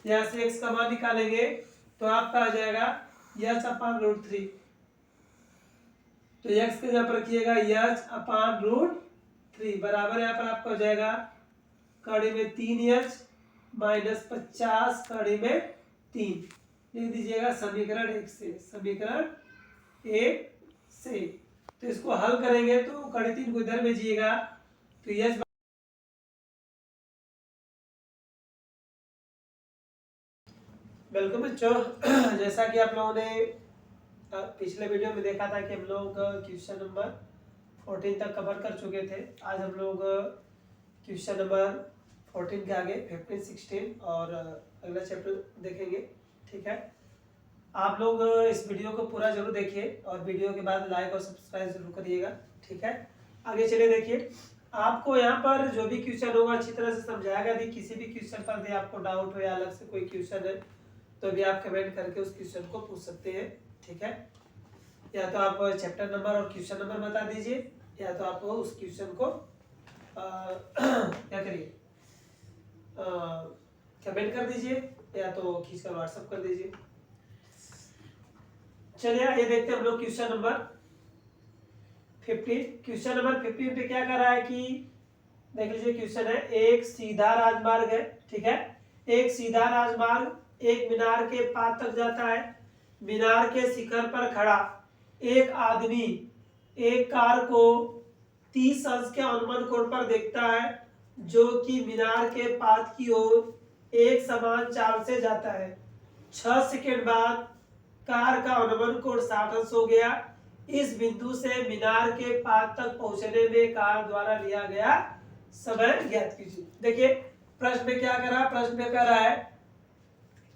यहाँ से x का मान निकालेंगे तो आपका आ जाएगा h/√3। तो x के यहाँ पर रखिएगा h/√3 बराबर यहाँ पर आपका हो जाएगा कड़ी में 3h माइनस 50 कड़ी में 3 लिख दीजिएगा समीकरण 1 से। समीकरण 1 से तो इसको हल करेंगे तो कड़ी 3 को इधर भेजिएगा तो h वेलकम बच्चों। जैसा कि आप लोगों ने पिछले वीडियो में देखा था कि हम लोग क्वेश्चन नंबर 14 तक कवर कर चुके थे। आज हम लोग क्वेश्चन नंबर 14 के आगे 15, 16 और अगला चैप्टर देखेंगे। ठीक है, आप लोग इस वीडियो को पूरा जरूर देखिए और वीडियो के बाद लाइक और सब्सक्राइब जरूर करिएगा। ठीक है, आगे चलिए देखिए। आपको यहाँ पर जो भी क्वेश्चन होगा अच्छी तरह से समझाएगा। यदि किसी भी क्वेश्चन पर भी आपको डाउट हो या अलग से कोई क्वेश्चन है तो भी आप कमेंट करके उस क्वेश्चन को पूछ सकते हैं। ठीक है, या तो आप चैप्टर नंबर और क्वेश्चन नंबर बता दीजिए या तो आप उस क्वेश्चन को क्या करिए कमेंट कर दीजिए या तो खींचकर व्हाट्सएप कर दीजिए। चलिए ये देखते हैं हम लोग क्वेश्चन नंबर 15। क्वेश्चन नंबर 15 पे क्या कर रहा है कि देख लीजिए क्वेश्चन है, एक सीधा राजमार्ग है। ठीक है, एक सीधा राजमार्ग एक मीनार के पास तक जाता है। मीनार के शिखर पर खड़ा एक आदमी एक कार को 30 अंश के अनुमान कोण पर देखता है जो कि मीनार के पास की ओर एक समान चाल से जाता है। 6 सेकंड बाद कार का अनुमान कोण 60 अंश हो गया। इस बिंदु से मीनार के पास तक पहुंचने में कार द्वारा लिया गया समय ज्ञात कीजिए। देखिए प्रश्न में क्या कर रहा है, प्रश्न में कर रहा है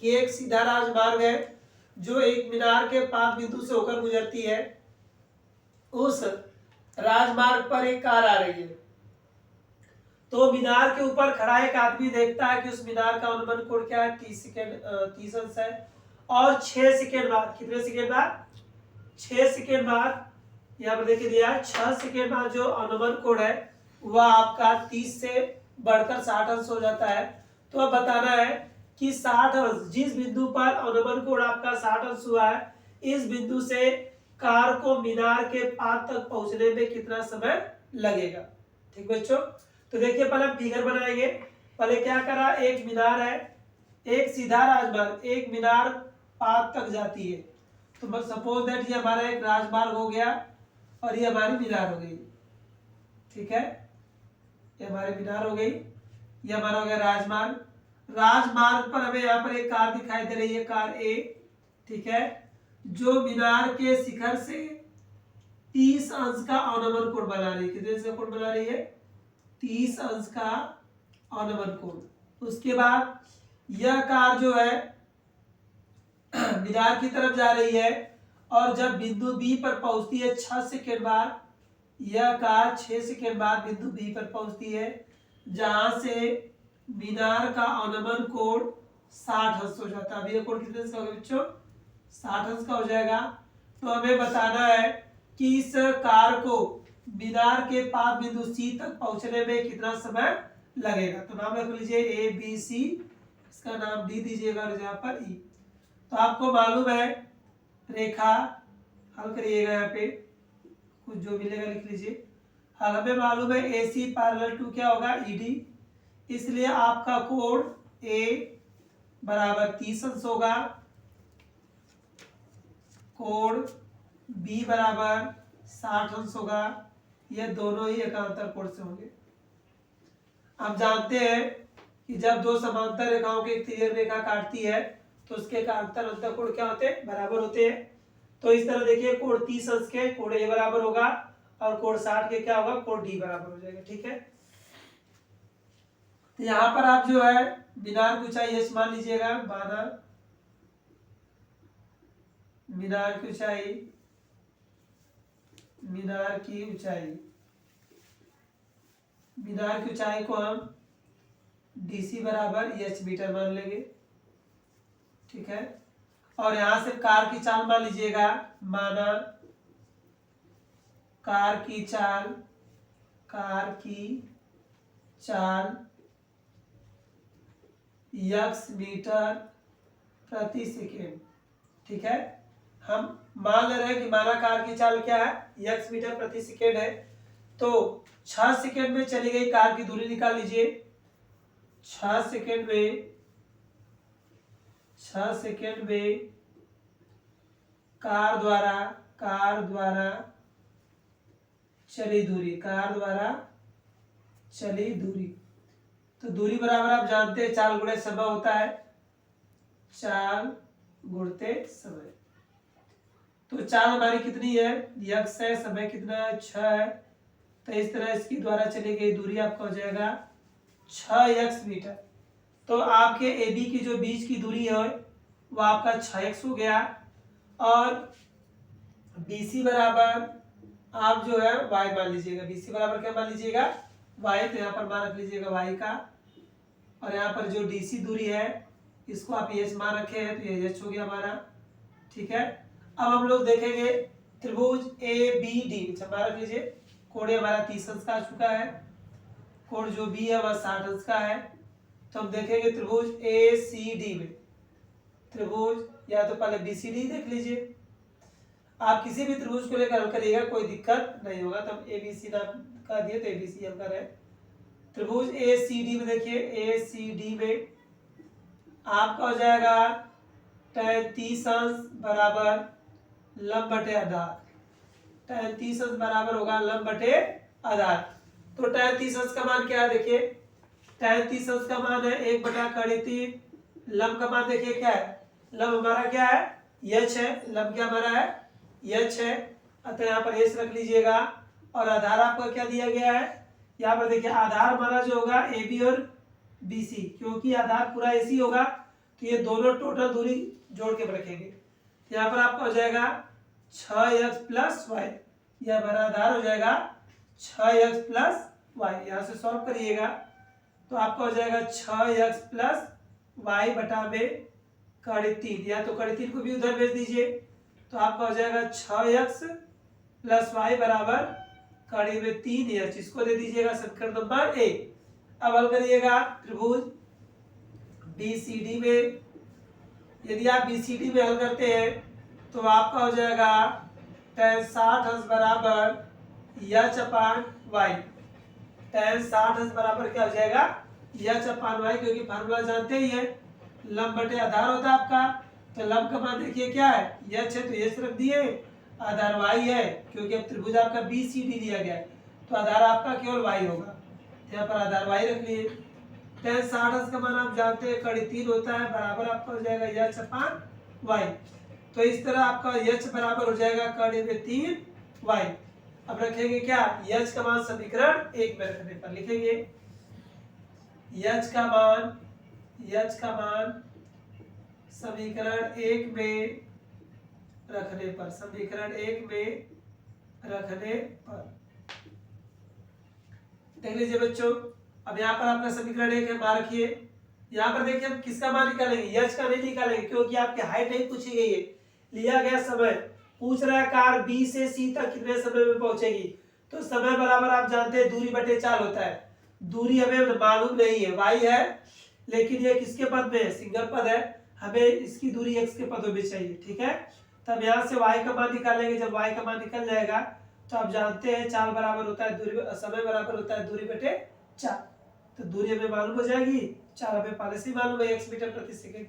कि एक सीधा राजमार्ग है जो एक मीनार के पास बिंदु से होकर गुजरती है। उस राजमार्ग पर एक कार आ रही है तो मीनार के ऊपर खड़ा एक आदमी देखता है कि उस मीनार का अनुमान कोण क्या है, 30 अंश है। और 6 सेकंड बाद, कितने सेकंड बाद, 6 सेकंड बाद यहाँ पर देखिए दिया है 6 सेकंड बाद जो अनुमान कोण है वह आपका 30 से बढ़कर 60 अंश हो जाता है। तो अब बताना है कि 60 अंश, जिस बिंदु पर अनुमान कोण आपका 60 अंश हुआ है, इस बिंदु से कार को मीनार के पास तक पहुंचने में कितना समय लगेगा। ठीक बच्चों, तो देखिए पहले हम फिगर बनाएंगे। पहले क्या करा, एक मीनार है, एक सीधा राजमार्ग, एक मीनार पास तक जाती है। तो सपोज दैट ये हमारा एक राजमार्ग हो गया और ये हमारी मीनार हो गई। ठीक है, ये हमारी मीनार हो गई, ये हमारा हो गया राजमार्ग। राजमार्ग पर हमें यहाँ पर एक कार दिखाई दे रही है, कार ए। ठीक है, जो मीनार के शिखर से 30 अंश का अनुमान कोण बना रही है। कितने अंश का कोण बना रही है, 30 अंश का अनुमान कोण। उसके बाद यह कार जो है मीनार की तरफ जा रही है और जब बिंदु बी पर पहुंचती है 6 सेकंड बाद, यह कार 6 सेकंड बाद बिंदु बी पर पहुंचती है जहां से मीनार का अनुमान कोण 60 अंश हो जाता है। अब यह कोण कितने अंश का होगा बच्चों, 60 अंश का हो जाएगा। तो हमें बताना है कि इस कार को मीनार के पास बिंदु सी तक पहुंचने में कितना समय लगेगा। तो नाम रख लीजिए ए बी सी, इसका नाम डी दीजिएगा और यहाँ पर ई। तो आपको मालूम है रेखा, हल करिएगा, यहाँ पे कुछ जो मिलेगा लिख लीजिए। हल हमें मालूम है ए सी पैरेलल टू क्या होगा, ई डी। इसलिए आपका कोण ए बराबर 30 अंश होगा, कोण बी बराबर 60 अंश होगा। ये दोनों ही एकांतर कोण से होंगे। आप जानते हैं कि जब दो समांतर रेखाओं की एक तिर्यक रेखा काटती है तो उसके एकांतर अंतःकोण क्या होते हैं, बराबर होते हैं। तो इस तरह देखिए कोण 30 अंश के कोण ए बराबर होगा और कोण 60 के क्या होगा, कोण डी बराबर हो जाएगा। ठीक है, तो यहाँ पर आप जो है मीनार की ऊंचाई एच मान लीजिएगा, माना मीनार की ऊंचाई, मीनार की ऊंचाई, मीनार की ऊंचाई को हम डीसी बराबर एच मीटर मान लेंगे। ठीक है, और यहां से कार की चाल मान लीजिएगा, माना कार की चाल, कार की चाल यक्स मीटर प्रति सेकेंड। ठीक है, हम मान ले रहे हैं कि मानाकार की चाल क्या है, यक्स मीटर प्रति सेकेंड है। तो 6 सेकेंड में चली गई कार की दूरी निकाल लीजिए। 6 सेकेंड में कार द्वारा चली दूरी, तो दूरी बराबर आप जानते हैं चाल गुणे समय होता है, चाल गुणते समय। तो चाल हमारी कितनी है, यक्स है, समय कितना है, 6 है। तो इस तरह इसकी द्वारा चली गई दूरी आपका हो जाएगा 6 यक्स मीटर। तो आपके ए बी की जो बीच की दूरी है वो आपका 6x हो गया, और BC बराबर आप जो है y मान लीजिएगा। BC बराबर क्या मान लीजिएगा, y। तो यहाँ पर मान रख लीजिएगा y का, और यहाँ पर जो DC दूरी है इसको आप h मान रखे हैं, तो ये h हो गया हमारा। ठीक है, अब हम लोग देखेंगे त्रिभुज ABD। मान रख लीजिए कोण हमारा 30 अंश का आ चुका है, कोण जो B है वह 60 अंश का है। तो हम देखेंगे त्रिभुज ACD में, त्रिभुज या तो पहले BCD देख लीजिए। आप किसी भी त्रिभुज को लेकर हल करिएगा, कोई दिक्कत नहीं होगा। तो हम ABC नाम का दिए तो ABC हल कर रहे हैं। त्रिभुज ACD में देखिए, ACD में आपका हो जाएगा tan 30 अंश बराबर लंब बटे आधार। tan 30 अंश बराबर होगा लंब बटे आधार। तो tan 30 अंश का मान क्या है, देखिए tan 30 अंश का मान है 1/3। लंब का मान देखिए क्या है, लंब हमारा क्या है, h है। लंब क्या हमारा है, h है। अतः यहाँ पर h रख लीजिएगा, और आधार आपका क्या दिया गया है, यहाँ पर देखिए आधार हमारा जो होगा AB और BC, क्योंकि आधार पूरा AC होगा तो ये दोनों टोटल दूरी जोड़ के रखेंगे। यहाँ पर आपका हो जाएगा 6x प्लस वाई, यह हमारा आधार हो जाएगा 6x प्लस वाई। यहाँ से सॉल्व करिएगा तो आपका हो जाएगा 6x प्लस वाई बटा में कड़ी 3, या तो कड़ी 3 को भी उधर भेज दीजिए। तो आपका हो जाएगा 6x प्लस वाई बराबर कड़ी में 3h, इसको दे दीजिएगा समीकरण नंबर 1। अब हल करिएगा त्रिभुज BCD में। यदि आप BCD में हल करते हैं तो आपका हो जाएगा tan 60 अंश बराबर h अपान y। tan 60 अंश बराबर क्या हो जाएगा, h अपान y, क्योंकि फार्मूला जानते ही है, लंब बटे आधार होता है आपका। तो लंब का मान देखिए क्या है, h है तो h रख दिए, आधार y है, क्योंकि अब त्रिभुज आपका BCD दिया गया है तो आधार आपका केवल y होगा। यहाँ पर आधार y रख लिए। tan 60 अंश का मान आप जानते हैं कड़ी 3 होता है, बराबर आपका हो जाएगा h अपान y। तो इस तरह आपका h बराबर हो जाएगा कड़ी में 3y। अब रखेंगे क्या, h का मान समीकरण 1 में रखने पर लिखेंगे, h का मान समीकरण 1 में रखने पर, समीकरण 1 में रखने पर देख लीजिए बच्चों। अब यहाँ पर आपका समीकरण 1 है, मान रखिए। यहाँ पर देखिए हम किसका मान निकालेंगे, h का नहीं निकालेंगे, क्योंकि आपकी हाइट नहीं पूछी गई है, लिया गया समय पूछ रहा है कार B से C तक कितने समय में पहुंचेगी। तो समय बराबर आप जानते हैं दूरी बटे चाल होता है। दूरी हमें मालूम नहीं है, y है, लेकिन ये किसके पद में है, सिंगल पद है, हमें इसकी दूरी x के पदों में चाहिए। ठीक है, तब यहाँ से y का मान निकालेंगे। जब y का मान निकल जाएगा तो आप जानते हैं चाल बराबर होता है दूरी, समय बराबर होता है दूरी बटे चाल। तो दूरी हमें मालूम हो जाएगी, चाल हमें पहले से मालूम है x मीटर प्रति सेकंड।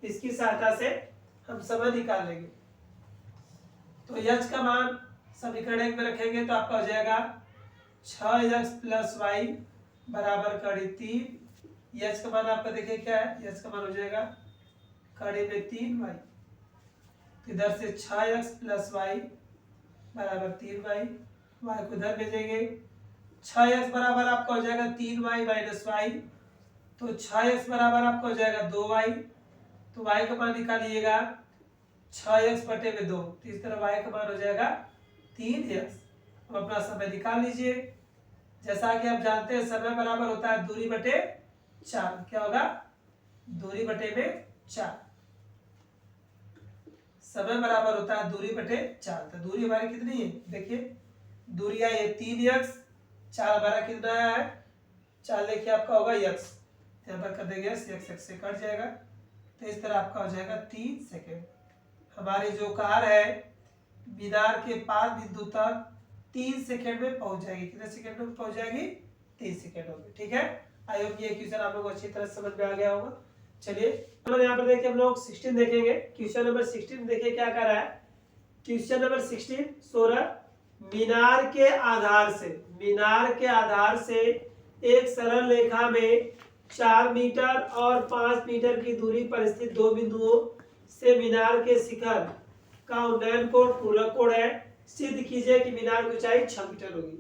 इसकी सहायता से हम समय निकाल लेंगे। तो h का मान समीकरण 1 में रखेंगे तो आपका हो जाएगा 6x प्लस वाई बराबर कड़ी 3। h का मान आपका देखिए क्या है, h का मान हो जाएगा कड़ी में 3y। इधर से 6x प्लस वाई बराबर 3y, y को इधर भेजेंगे। 6x बराबर आपका हो जाएगा 3y माइनस वाई, तो 6x बराबर आपका हो जाएगा 2y। तो y का मान निकालिएगा 6x बटे में 2, तो इस तरह y का मान हो जाएगा 3x। अब अपना समय निकाल लीजिए। जैसा कि आप जानते हैं समय बराबर होता है दूरी बटे चाल, क्या होगा, दूरी बटे में चाल। समय बराबर होता है दूरी बटे चाल। तो दूरी हमारी कितनी है, देखिए दूरी है 3x, चाल हमारा कितना है, चाल देखिए आपका होगा x। यहाँ पर कर देंगे x से कट जाएगा, तो इस तरह आपका हो जाएगा 3 सेकेंड। हमारी जो कार है मीनार के पास बिंदु तक 3 सेकेंड में पहुंच जाएगी। कितने सेकेंड में पहुंच जाएगी? 3 सेकेंड होगी। ठीक है, आई होप ये क्वेश्चन आप लोग को अच्छी तरह समझ में आ गया होगा। चलिए यहाँ पर देखिए हम लोग 16 देखेंगे। क्वेश्चन नंबर 16 देखिए क्या कर रहा है। क्वेश्चन नंबर 16 16 मीनार के आधार से एक सरल रेखा में 4 मीटर और 5 मीटर की दूरी पर स्थित दो बिंदुओं से मीनार के शिखर का उन्नयन कोण पूरक कोण है। सिद्ध कीजिए कि मीनार की ऊंचाई 6 मीटर होगी।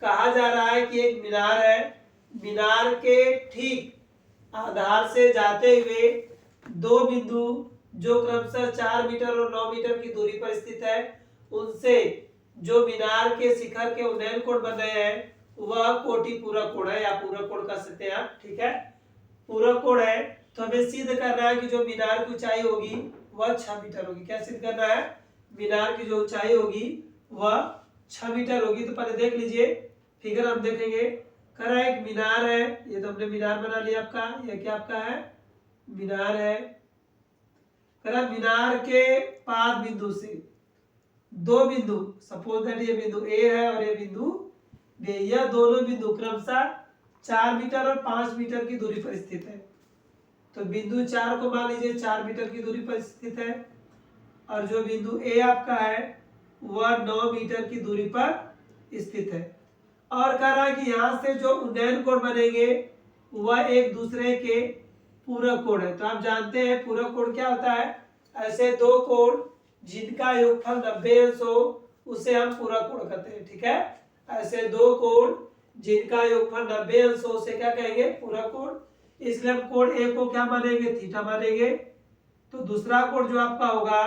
कहा जा रहा है कि एक मीनार है, मीनार के ठीक आधार से जाते हुए दो बिंदु जो क्रमशः 4 मीटर और 9 मीटर की दूरी पर स्थित है, उनसे जो मीनार के शिखर के उन्नयन कोण बन रहे हैं वह कोटि पूरक कोण है या पूरक कोण कह सकते हैं आप। ठीक है, पूरक कोण है, तो हमें सिद्ध करना है कि जो मीनार की ऊंचाई होगी वह 6 मीटर होगी। क्या सिद्ध करना है? मीनार की जो ऊंचाई होगी वह 6 मीटर होगी। तो पहले देख लीजिए फिगर हम देखेंगे। कह रहा है एक मीनार है, ये तो हमने मीनार बना लिया आपका, यह क्या आपका है? मीनार है। कह रहा मीनार के पाद बिंदु से दो बिंदु, सपोज दैट ये बिंदु ए है और ये बिंदु बी, यह दोनों बिंदु क्रमशः 4 मीटर और 5 मीटर की दूरी पर स्थित है। तो बिंदु 4 को मान लीजिए 4 मीटर की दूरी पर स्थित है और जो बिंदु ए आपका है वह 9 मीटर की दूरी पर स्थित है। और कह रहा है कि यहाँ से जो उन्नयन कोण बनेंगे वह एक दूसरे के पूरक कोण है। तो आप जानते हैं पूरक कोण क्या होता है? ऐसे दो कोण जिनका योगफल 90 अंश हो उसे हम पूरक कोण कहते हैं। ठीक है, ऐसे दो कोण जिनका योगफल 90 अंश हो उसे क्या कहेंगे? पूरक कोण। इसलिए हम कोण ए को क्या मानेंगे? थीटा मानेंगे। तो दूसरा कोण जो आपका होगा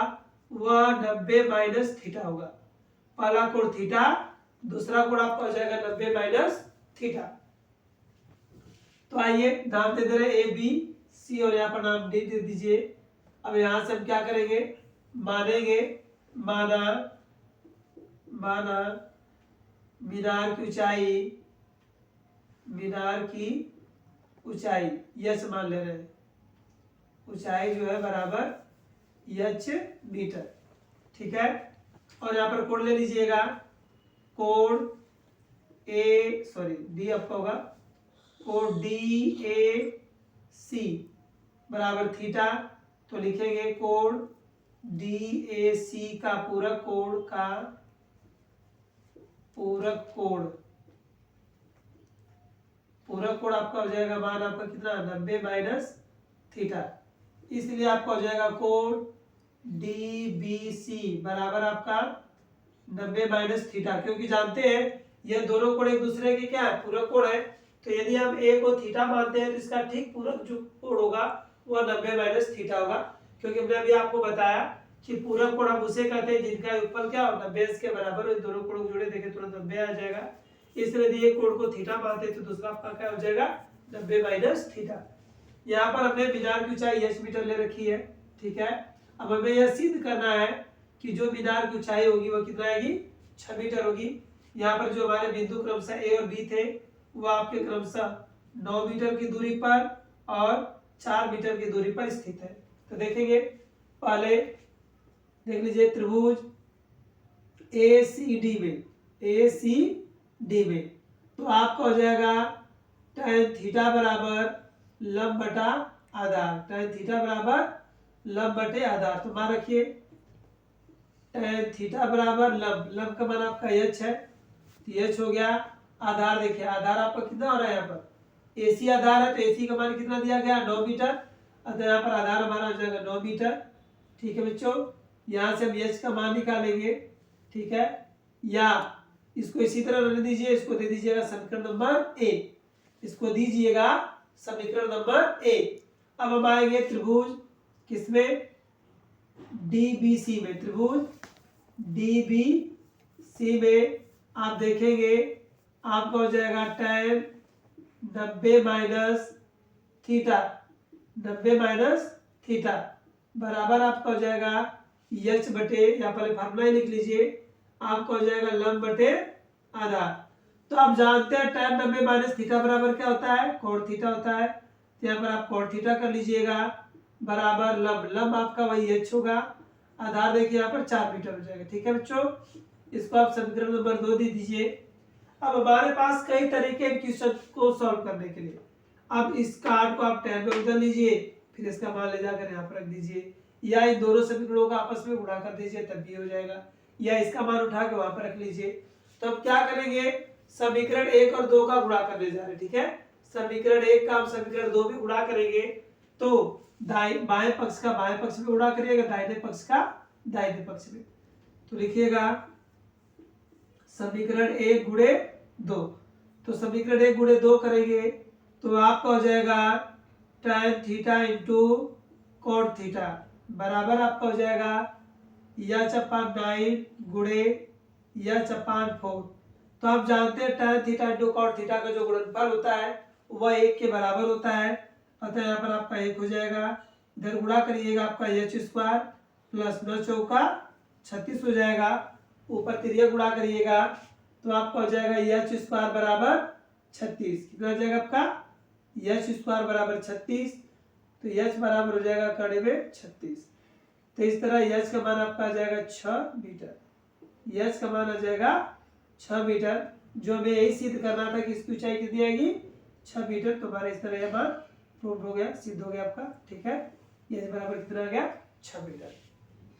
वह 90 माइनस थीटा होगा। पहला कोण थीटा, दूसरा कोण आपका हो जाएगा 90 माइनस थीटा। तो आइए नाम दे दे रहे ए बी सी और यहाँ पर नाम डी दे दीजिए। अब यहां से हम क्या करेंगे? मानेंगे, माना मीनार की ऊंचाई यच मान ले रहे हैं। ऊंचाई जो है बराबर यच मीटर। ठीक है, और यहाँ पर कोण ले लीजिएगा। कोण डी आपका होगा, कोण डी ए सी बराबर थीटा। तो लिखेंगे कोण डी ए सी का पूरक कोण आपका हो जाएगा मान आपका कितना? 90 माइनस थीटा। इसलिए आपका हो जाएगा कोण डी बी सी बराबर आपका 90 माइनस थीटा। क्योंकि जानते हैं यह दोनों कोण एक दूसरे के क्या है? पूरक कोण है। तो यदि हम ए को थीटा मानते हैं तो इसका ठीक पूरक जो कोण होगा वह 90 माइनस थीटा होगा। क्योंकि हमने अभी आपको बताया कि पूरक कोण हम उसे कहते हैं जिनका योगफल क्या हो? 90 अंश के बराबर हो। इन दोनों कोणों को जोड़े देखें तुरंत 90 आ जाएगा। इसलिए यदि एक कोण को थीटा मानते हैं तो दूसरा आपका क्या हो जाएगा? 90 माइनस थीटा। यहाँ पर हमने मीनार की ऊंचाई h मीटर ले रखी है। ठीक है, अब हमें यह सिद्ध करना है कि जो मीनार की ऊंचाई होगी वह कितना आएगी? 6 मीटर होगी। यहाँ पर जो हमारे बिंदु क्रमशः ए और बी थे वह आपके क्रमशः 9 मीटर की दूरी पर और 4 मीटर की दूरी पर स्थित है। तो देखेंगे, पहले देख लीजिए त्रिभुज ए सी डी में तो आपका हो जाएगा tan थीटा बराबर लंब बटा आधार। tan थीटा बराबर लंब बटे आधार। तो मान रखिए tan थीटा बराबर लंब का मान आपका h है, तो h हो गया। आधार देखिए, आधार आपका कितना हो रहा है? यहाँ पर एसी आधार है तो एसी का मान कितना दिया गया? 9 मीटर। अतः यहाँ पर आधार हमारा हो जाएगा 9 मीटर। ठीक है बच्चों, यहाँ से हम h का मान निकालेंगे। ठीक है, या इसको इसी तरह रहने दीजिए, इसको दे दीजिएगा समीकरण नंबर ए। इसको दीजिएगा समीकरण नंबर ए। अब हम आएंगे त्रिभुज किसमें? डीबीसी में। त्रिभुज डीबीसी में आप देखेंगे आपका हो जाएगा tan 90 माइनस थीटा बराबर आपका हो जाएगा h बटे, या पहले फॉर्मूला लिख लीजिए, आपका हो जाएगा लंब बटे आधार। तो आप जानते हैं tan 90 माइनस थीटा बराबर क्या होता है? कोण थीटा होता है। तो यहाँ पर आप cot थीटा कर लीजिएगा बराबर लंब आपका वही h होगा, आधार देखिए यहाँ पर 4 मीटर हो जाएगा। ठीक है बच्चों, इसको आप समीकरण नंबर 2 दे दीजिए। अब हमारे पास कई तरीके हैं क्वेश्चन को सॉल्व करने के लिए। अब इस कार्ड को आप टैब में बदल लीजिए, फिर इसका मान ले जाकर यहाँ पर रख दीजिए, या इन दोनों समीकरणों का आपस में गुणा कर दीजिए तब भी हो जाएगा, या इसका मान उठा के वहां पर रख लीजिए। तो अब क्या करेंगे, समीकरण 1 और 2 का गुणा करने जा रहे हैं। ठीक है, समीकरण 1 का हम समीकरण 2 में गुणा करेंगे तो बाएं पक्ष का बाएं पक्ष में गुणा करिएगा, दाहिने पक्ष का दाहिने पक्ष में। तो लिखिएगा समीकरण 1 गुणे 2, तो समीकरण 1 गुणे 2 करेंगे तो आपका हो जाएगा tan theta into cot theta बराबर आपका हो जाएगा h/9 गुणे h/4। तो आप जानते हैं tan theta into cot theta का जो गुणनफल होता है वह 1 के बराबर होता है, अतः यहाँ पर आपका 1 हो जाएगा। इधर गुणा करिएगा आपका h स्क्वायर प्लस 9 चौका 36 हो जाएगा, ऊपर तिरिया गुणा करिएगा तो आपका हो जाएगा h स्क्वायर बराबर 36। कितना हो जाएगा आपका h स्क्वायर बराबर 36, तो h बराबर हो जाएगा कड़े में 36। तो इस तरह h का मान आपका आ जाएगा 6 मीटर, h का मान आ जाएगा 6 मीटर। जो हमें यही सिद्ध करना था कि इसकी ऊंचाई कितनी आएगी 6 मीटर, तो हमारा इस तरह यह मान प्रूव हो गया, सिद्ध हो गया आपका। ठीक है, h बराबर कितना आ गया 6 मीटर।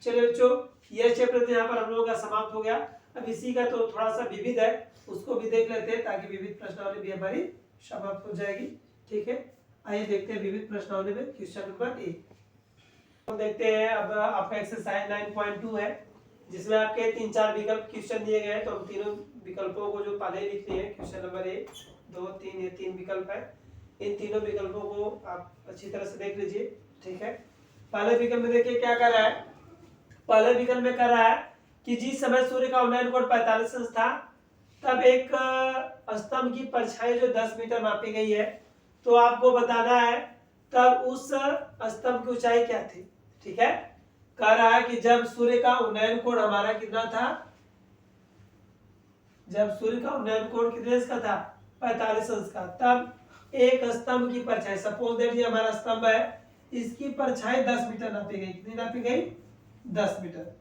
चलिए बच्चों, यह चैप्टर यहाँ पर हम लोगों का समाप्त हो गया। अब इसी का तो थोड़ा सा विविध है, उसको भी देख लेते हैं ताकि विविध प्रश्नावली भी हमारी समाप्त हो जाएगी। ठीक है, आइए देखते हैं विविध प्रश्नावली में क्वेश्चन नंबर 1 हम देखते हैं। अब आपका एक्सरसाइज 9.2 है जिसमें आपके 3-4 विकल्प क्वेश्चन दिए गए हैं, तो हम तीनों विकल्पों को जो पहले लिख लिए क्वेश्चन नंबर 1, 2, 3, ये 3 विकल्प है, इन तीनों विकल्पों को आप अच्छी तरह से देख लीजिए। ठीक है, पहले विकल्प में देखिए क्या कर रहा है, पहले विकल्प में कर रहा है कि जिस समय सूर्य का उन्नयन कोण 45 अंश था तब एक स्तंभ की परछाई जो 10 मीटर मापी गई है, तो आपको बताना है तब उस स्तंभ की ऊंचाई क्या थी। ठीक है, कह रहा है कि जब सूर्य का उन्नयन कोण हमारा कितना था, जब सूर्य का उन्नयन कोण कितने अंश का था 45 अंश का, तब एक स्तंभ की परछाई, सपोज दैट ये हमारा स्तंभ है, इसकी परछाई 10 मीटर नापी गई। कितनी नापी गई 10 मीटर।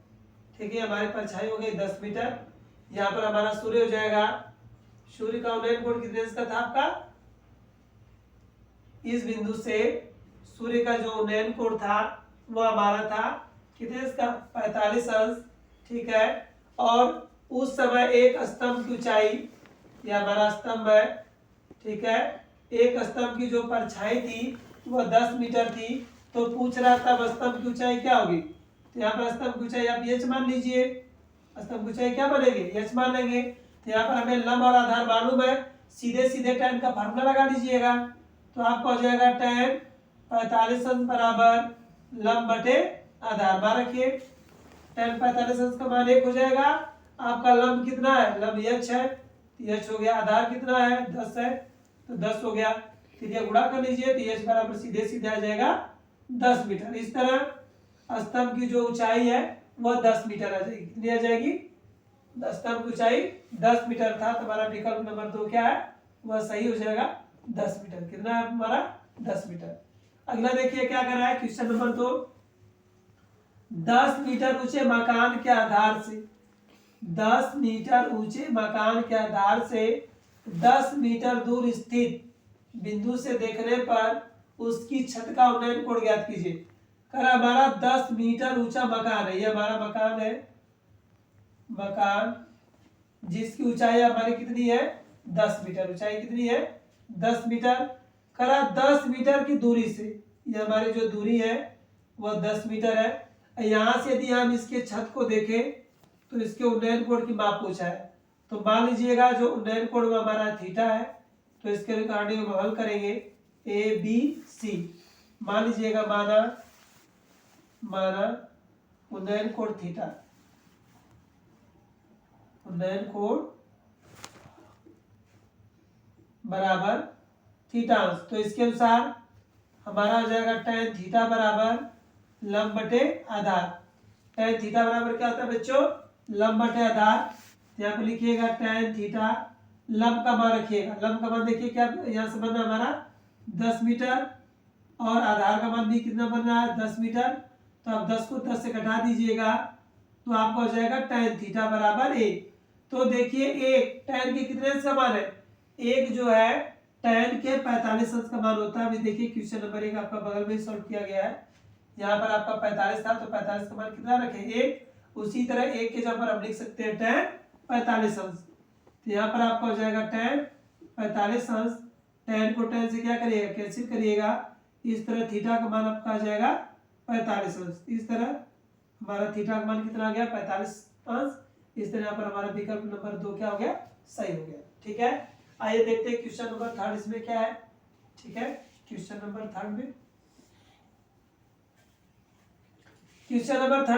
ठीक है, हमारी परछाई हो गई 10 मीटर। यहाँ पर हमारा सूर्य हो जाएगा, सूर्य का उन्नयन कोण कितने अंश का था आपका, इस बिंदु से सूर्य का जो उन्नयन कोण था वह हमारा था कितने अंश का 45 अंश। ठीक है, और उस समय एक स्तंभ की ऊंचाई, यह हमारा स्तंभ है। ठीक है, एक स्तंभ की जो परछाई थी वह 10 मीटर थी, तो पूछ रहा था स्तंभ की ऊंचाई क्या होगी, तो यहाँ पर स्तंभ की ऊंचाई आप h मान लीजिए, स्तंभ की ऊंचाई क्या बनेगी h मान लेंगे। तो यहाँ पर हमें लंब और आधार मालूम है, सीधे सीधे tan का फार्मूला लगा दीजिएगा, तो आपको हो जाएगा tan 45 अंश बराबर लंब बटे आधार। मान रखिए tan 45 अंश का मान 1 हो जाएगा। आपका लंब कितना है, लंब h है, h हो गया, आधार कितना है 10 है, तो 10 हो गया, फिर ये गुणा कर लीजिए तो h बराबर सीधे सीधे आ जाएगा 10 मीटर। इस तरह स्तंभ की जो ऊंचाई है वह 10 मीटर आ जाएगी। कितनी आ जाएगी, स्तंभ की ऊंचाई 10 मीटर था, तो हमारा विकल्प नंबर 2 क्या है, वह सही हो जाएगा 10 मीटर। कितना है हमारा 10 मीटर। अगला देखिए क्या कर रहा है क्वेश्चन नंबर 2, 10 मीटर ऊंचे मकान के आधार से, 10 मीटर ऊंचे मकान के आधार से 10 मीटर दूर स्थित बिंदु से देखने पर उसकी छत का उन्नयन कोण ज्ञात कीजिए। कर हमारा 10 मीटर ऊंचा मकान है, ये हमारा मकान है, मकान जिसकी ऊंचाई हमारी कितनी है 10 मीटर, ऊंचाई कितनी है 10 मीटर। करा 10 मीटर की दूरी से, ये हमारी जो दूरी है वह 10 मीटर है। यहाँ से यदि हम इसके छत को देखें तो इसके उन्नयन कोण की माप पूछा है, तो मान लीजिएगा जो उन्नयन कोण में हमारा थीटा है, तो इसके रिगार्डिंग हम हल करेंगे ए बी सी। मान लीजिएगा माना उन्नयन कोण थीटा, उन्नयन कोण बराबर थीटा अंश, तो इसके अनुसार हमारा आ जाएगा tan थीटा बराबर लंब बटे आधार। tan थीटा बराबर क्या होता है बच्चों, लंब बटे आधार। यहाँ पे लिखिएगा tan थीटा, लंब का मान रखिएगा, लंब का मान देखिए क्या यहाँ से बना हमारा 10 मीटर, और आधार का मान भी कितना बन रहा है 10 मीटर। तो आप 10 को 10 से घटा दीजिएगा तो आपका हो जाएगा tan थीटा बराबर 1। तो देखिए एक tan के कितने अंश का मान है, एक जो है tan के 45 अंश का मान होता है। अभी देखिए क्वेश्चन नंबर 1 आपका बगल में सॉल्व किया गया है। यहाँ पर आपका 45 था तो 45 का मान कितना रखें 1। उसी तरह 1 के जगह पर हम लिख सकते हैं tan 45 अंश। तो यहाँ पर आपका हो जाएगा tan 45 अंश। tan को tan से क्या करिएगा कैंसिल करिएगा, इस तरह थीटा का मान आपका आ जाएगा 45 अंश। इस तरह हमारा थीटा का मान कितना आ गया 45 अंश। इस तरह यहाँ पर हमारा विकल्प नंबर 2 क्या हो गया सही हो गया। ठीक है, आइए देखते हैं क्वेश्चन नंबर 3 इसमें क्या है। ठीक है, क्वेश्चन नंबर 3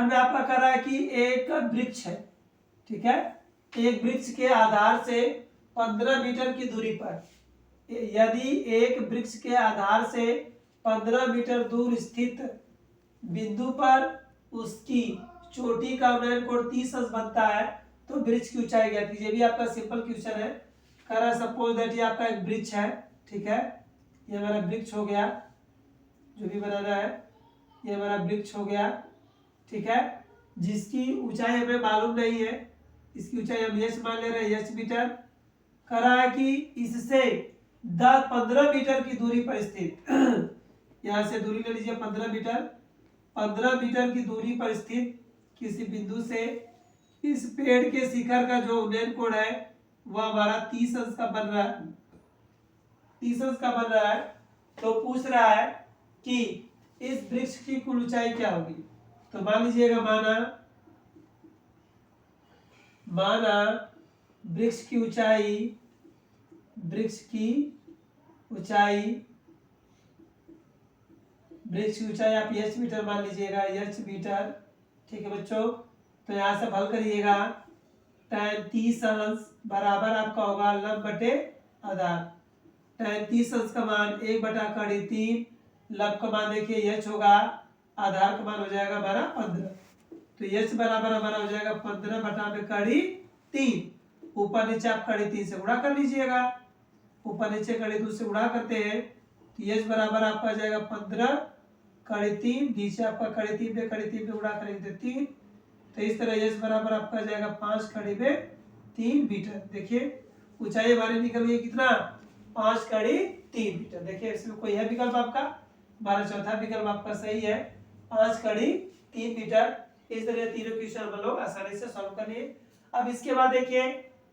में आपका कह रहा है कि एक वृक्ष है। ठीक है, एक वृक्ष के आधार से 15 मीटर की दूरी पर, यदि एक वृक्ष के आधार से 15 मीटर दूर स्थित बिंदु पर उसकी चोटी का उन्नयन कोण 30 अंश बनता है तो वृक्ष की ऊंचाई ज्ञात कीजिए। भी आपका सिंपल क्वेश्चन है। कह रहा है सपोज दैट ये आपका एक वृक्ष है। ठीक है, ये हमारा वृक्ष हो गया, जो भी बनाना है ये हमारा वृक्ष हो गया। ठीक है, जिसकी ऊंचाई हमें मालूम नहीं है, इसकी ऊंचाई हम h मान ले रहे हैं h मीटर। कह रहा है कि इससे 15 मीटर की दूरी पर स्थित यहाँ से दूरी ले लीजिए 15 मीटर। 15 मीटर की दूरी पर स्थित किसी बिंदु से इस पेड़ के शिखर का जो उन्नयन कोण है वह हमारा 30 अंश का बन रहा है, 30 अंश का बन रहा है। तो पूछ रहा है कि इस वृक्ष की कुल ऊंचाई क्या होगी। तो मान लीजिएगा माना वृक्ष की ऊंचाई आप h मीटर मान लीजिएगा, h मीटर। ठीक है बच्चों, तो यहाँ से हल करिएगा tan 30 अंश बराबर आपका होगा लंब बटे आधार। tan 30 अंश का मान 1/3, लंब का मान देखिए h होगा, आधार का मान हो जाएगा हमारा 15। तो h बराबर हमारा हो जाएगा 15/3। ऊपर नीचे आप 3 से गुणा कर लीजिएगा, ऊपर नीचे 2 से गुणा करते हैं तो h बराबर आपका आ जाएगा 15/3, नीचे आपका 3 पे गुणा करेंगे 3। तो इस तरह h बराबर आपका आ जाएगा 5/3 मीटर। देखिए ऊंचाई हमारी निकल गई कितना 5/3 मीटर। देखिए इसमें कोई है विकल्प आपका, हमारा चौथा विकल्प आपका सही है 5/3 मीटर। इस तरह तीनों क्वेश्चन हम लोग आसानी से सॉल्व कर लिए। अब इसके बाद देखिए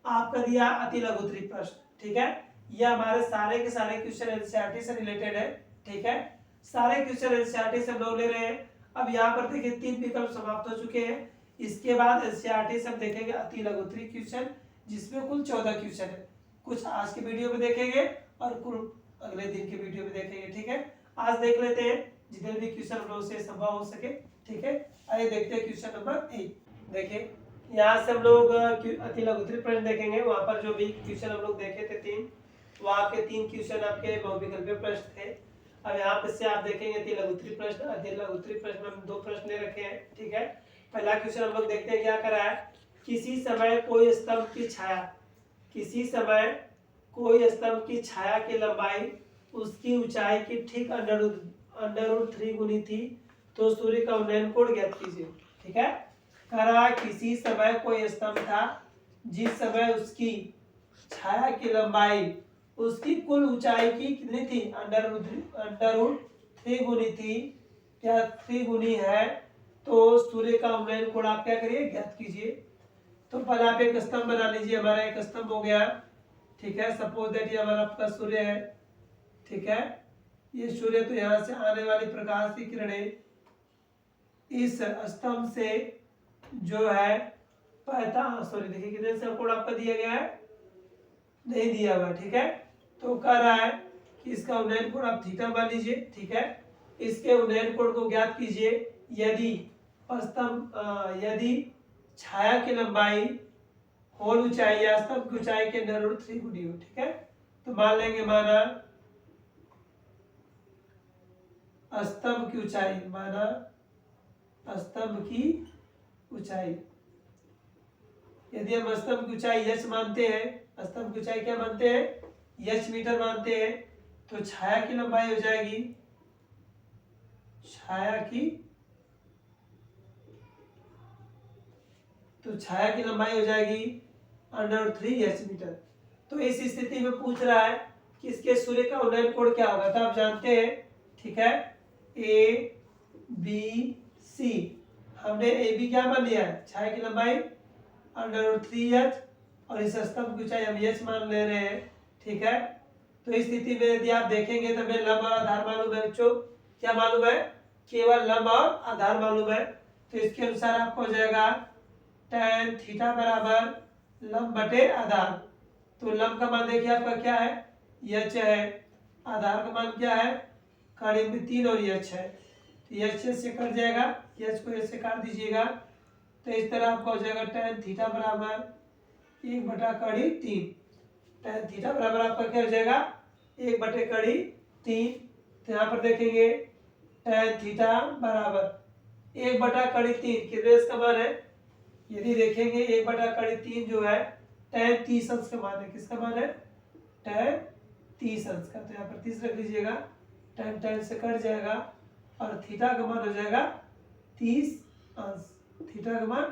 आपका दिया अति लघुत्तरी प्रश्न। ठीक है, ये हमारे सारे के सारे क्वेश्चन एनसीईआरटी से रिलेटेड है। ठीक है, सारे क्वेश्चन एनसीईआरटी से हम लोग ले रहे हैं। अब यहाँ पर देखिए 3 विकल्प समाप्त हो चुके हैं। इसके बाद एनसीईआरटी से हम देखेंगे अति लघुत्तरी क्वेश्चन, जिसमें कुल 14 क्वेश्चन है। कुछ आज के वीडियो में देखेंगे और कुछ अगले दिन के वीडियो में देखेंगे। ठीक है, आज देख लेते हैं जितने भी क्वेश्चन हम लोग से संभव हो सके। ठीक है, आइए देखते हैं क्वेश्चन नंबर 1। देखिए यहाँ से हम लोग अति लघुत्तरी प्रश्न देखेंगे। वहाँ पर जो भी क्वेश्चन हम लोग देखे थे 3, वो आपके 3 क्वेश्चन आपके बहुविकल्पीय प्रश्न थे। अब यहाँ पे से आप देखेंगे अति लघुत्तरी प्रश्न। अति लघुत्तरी प्रश्न में 2 प्रश्न ले रखे हैं। ठीक है, पहला क्वेश्चन हम लोग देखते हैं क्या करा है। किसी समय कोई स्तंभ की छाया की लंबाई उसकी ऊंचाई की ठीक √3 गुनी थी तो सूर्य का उन्नयन कोण ज्ञात कीजिए। ठीक है, कह रहा किसी समय कोई स्तंभ था जिस समय उसकी छाया की लंबाई उसकी कुल ऊंचाई की कितनी थी √3 गुनी थी, क्या 3 गुनी है। तो सूर्य का उन्नयन कोण आप क्या करिए ज्ञात कीजिए। तो पहले आप एक स्तंभ बना लीजिए, हमारा एक स्तंभ हो गया। ठीक है, सपोज दैट ये हमारा आपका सूर्य है। ठीक है, ये सूर्य, तो यहाँ से आने वाली प्रकाश की किरणें इस स्तंभ से जो है देखिए कितने से कोण आपका दिया गया है, नहीं दिया हुआ। ठीक है, तो कह रहा है कि इसका उन्नयन कोण आप थीटा मान लीजिए। ठीक है, इसके उन्नयन कोण को ज्ञात कीजिए यदि छाया की लंबाई होल ऊंचाई या स्तंभ की ऊंचाई के √3 गुनी हो। ठीक है, तो मान लेंगे स्तंभ की ऊंचाई, यदि हम स्तंभ की ऊंचाई h मानते हैं, स्तंभ की ऊंचाई क्या मानते हैं h मीटर मानते हैं, तो छाया की लंबाई हो जाएगी छाया की, तो छाया की लंबाई हो जाएगी √3 मीटर। तो इस स्थिति में पूछ रहा है कि इसके सूर्य का उन्नयन कोण क्या होगा। तो आप जानते हैं, ठीक है, ए बी सी, हमने ए बी क्या मान लिया है, छाया की लंबाई √3h, और इस स्तंभ की ऊंचाई हम h मान ले रहे हैं, ठीक है। तो इस स्थिति में यदि आप देखेंगे तो हमें लंब और आधार मालूम है बच्चों, क्या मालूम है, केवल लंब और आधार मालूम है। तो इसके अनुसार आपको हो जाएगा tan थीटा बराबर लंब बटे आधार। तो लंब का मान देखिए आपका क्या है, h है, आधार का मान क्या है, करीब 3 और h है। तो h से कट जाएगा, h को h से काट दीजिएगा, तो इस तरह आपका हो जाएगा tan थीटा बराबर 1/3। tan थीटा बराबर आपका क्या हो जाएगा, 1/3। तो यहाँ पर देखेंगे tan थीटा बराबर 1/3 कितने का मान है, यदि देखेंगे 1/3 जो है tan 30 अंश का मान है। किसका मान है, tan 30 अंश का। तो यहाँ पर 30 रख लीजिएगा, tan से कट जाएगा और थीटा का मान हो जाएगा 30 अंश, थीटा का मान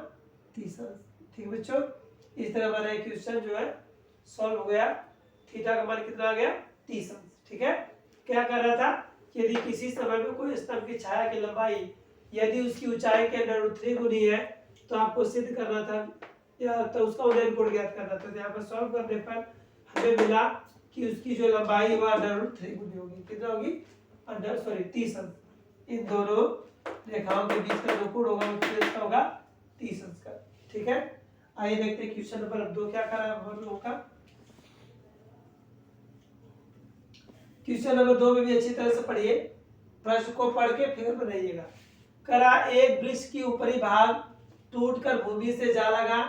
30 अंश। ठीक है बच्चों, इस तरह हमारा एक क्वेश्चन जो है सॉल्व हो गया। थीटा का मान कितना आ गया, 30 अंश। ठीक है, क्या कर रहा था, यदि किसी समय में कोई स्तंभ की छाया की लंबाई यदि उसकी ऊंचाई के √3 गुनी है तो आपको सिद्ध करना था, या तो उसका उन्नयन कोण ज्ञात करना था। तो यहाँ पर सॉल्व करने पर हमें मिला कि उसकी जो लंबाई वह √3 गुनी होगी। कितना होगी, 30 अंश। इन दोनों रेखाओं के बीच का जो कोण होगा वो होगा 30 अंश का। ठीक है, आइए देखते हैं क्वेश्चन नंबर 2 क्या करा हम लोगों का। क्वेश्चन नंबर 2 में भी अच्छी तरह से पढ़िए, प्रश्न को पढ़ के फिगर बनाइएगा। करा एक वृक्ष की ऊपरी भाग टूटकर भूमि से जा लगा,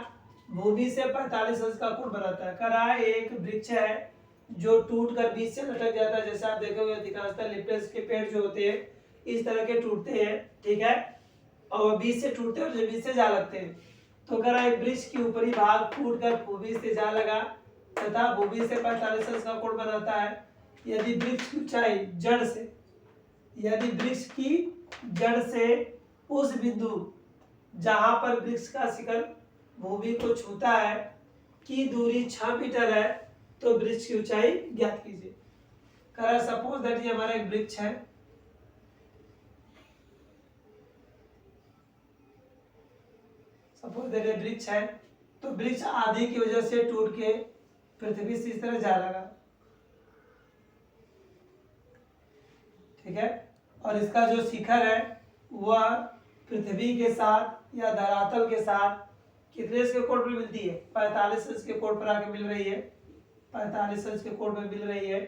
भूमि से 45 अंश का कोण बनाता है। करा एक वृक्ष है जो टूटकर बीच से लटक जाता है, जैसे आप देखोगे अधिकांशतः लिप्टस के पेड़ जो होते हैं इस तरह के टूटते हैं, ठीक है, और बीच से टूटते हैं और जमीन से जा लगते हैं। तो करा एक वृक्ष की ऊपरी भाग टूटकर भूमि से जा लगा तथा भूमि से 45 अंश का कोण बनाता है। यदि वृक्ष की ऊंचाई जड़ से, यदि वृक्ष की जड़ से उस बिंदु जहां पर वृक्ष का शिखर भूमि को छूता है की दूरी 6 मीटर है तो वृक्ष की ऊंचाई ज्ञात कीजिए। करा सपोज दैट ये हमारा एक वृक्ष है, सपोज दैट ये वृक्ष है, तो वृक्ष आधी की वजह से टूट के पृथ्वी से इस तरह जा लगा, ठीक है, और इसका जो शिखर है वह पृथ्वी के साथ या धरातल के साथ कितने अंश के कोण पर मिलती है, 45 अंश के कोण पर आके मिल रही है, 45 अंश के कोण पर मिल रही है।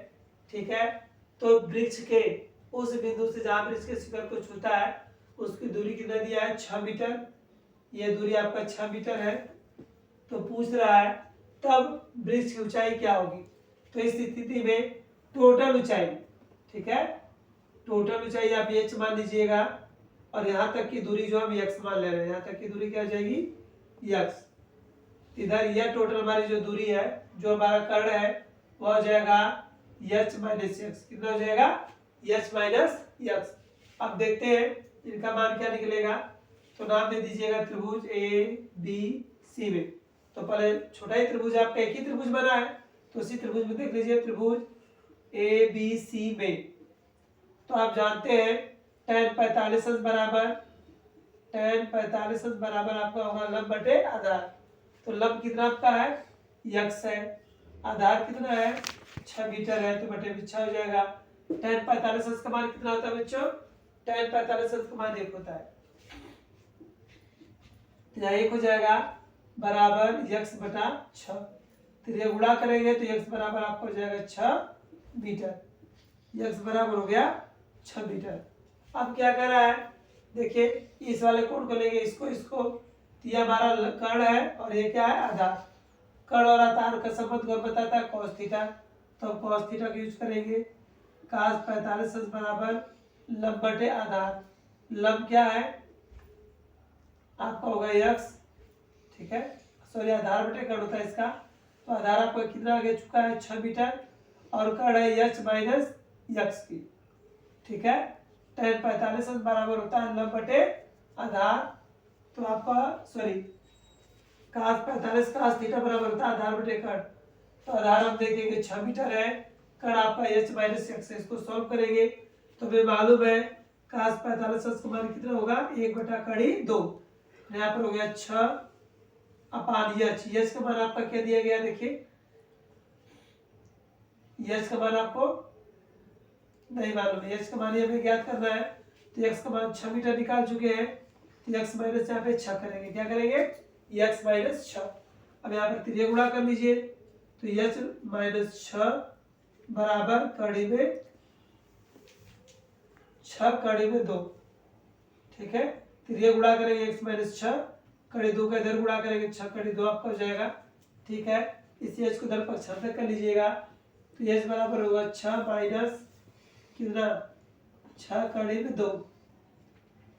ठीक है, तो वृक्ष के उस बिंदु से जहां वृक्ष के शिखर को छूता है उसकी दूरी कितना दिया है, 6 मीटर। यह दूरी आपका 6 मीटर है। तो पूछ रहा है तब वृक्ष की ऊंचाई क्या होगी। तो इस स्थिति में टोटल ऊंचाई, ठीक है, टोटल ऊंचाई आप h मान लीजिएगा और यहाँ तक की दूरी जो हम x मान ले रहे हैं, यहाँ तक की दूरी क्या हो जाएगी, x। इधर यह टोटल हमारी जो दूरी है, जो हमारा कर्ण है, वह हो जाएगा h माइनस x। कितना हो जाएगा, h माइनस x। अब देखते हैं इनका मान क्या निकलेगा। तो नाम दे दीजिएगा त्रिभुज ए बी सी में। तो पहले छोटा ही त्रिभुज, आपका एक ही त्रिभुज बना है तो उसी त्रिभुज में देख लीजिए त्रिभुज ए बी सी में। तो आप जानते हैं tan 45 अंश बराबर, tan 45 अंश बराबर आपका होगा लंब बटे आधार। तो लंब कितना आपका है, x है, आधार कितना है, 6 मीटर है, तो बटे 6 हो जाएगा। tan 45 अंश का मान कितना होता है बच्चों, tan 45 अंश का मान 1 होता है। यहाँ 1 हो जाएगा बराबर x/6। फिर ये गुणा करेंगे तो x बराबर आपको हो जाएगा 6 मीटर। x बराबर हो गया 6 मीटर। अब क्या कर रहा है, देखिए इस वाले कोण को लेंगे, इसको इसको, तो ये हमारा कर्ण है और ये क्या है, आधार। कर्ण और आधार का संबंध कौन बताता है, cos थीटा। तो cos थीटा का यूज करेंगे। cos 45 अंश बराबर लंब बटे आधार। लंब क्या है आपका होगा x, ठीक है, सॉरी आधार बटे कर्ण होता है इसका। तो आधार आपका कितना आगे चुका है, 6 मीटर, और कर्ण है h माइनस x की, ठीक है। tan 45 अंश बराबर होता है लंब बटे आधार। तो आपका सॉरी cos 45 cos थीटा बराबर होता है आधार बटे कर्ण। तो आधार हम देखेंगे 6 मीटर है, कर्ण आपका h माइनस x है। इसको सॉल्व करेंगे तो हमें मालूम है cos 45 अंश का मान कितना होगा 1 बटा कड़ी 2। यहाँ पर हो गया 6 अपान h का मान आपका क्या दिया गया देखिए, h का मान आपको नहीं मालूम है, h का मान हमें ज्ञात करना है। तो x का मान 6 मीटर निकाल चुके हैं, तो x माइनस यहाँ पे 6 करेंगे, क्या करेंगे x माइनस 6। अब यहाँ पर त्रिज्या गुणा कर लीजिए, तो h माइनस 6 बराबर कड़ी में 6 कड़ी में 2, ठीक है। त्रिज्या गुणा करेंगे x माइनस 6 कड़ी 2 का इधर गुणा करेंगे 6 कड़ी 2 आपका हो जाएगा, ठीक है। इस h को इधर पक्षांतर कर लीजिएगा, तो h बराबर होगा 6 माइनस कितना 6 कड़ी में 2,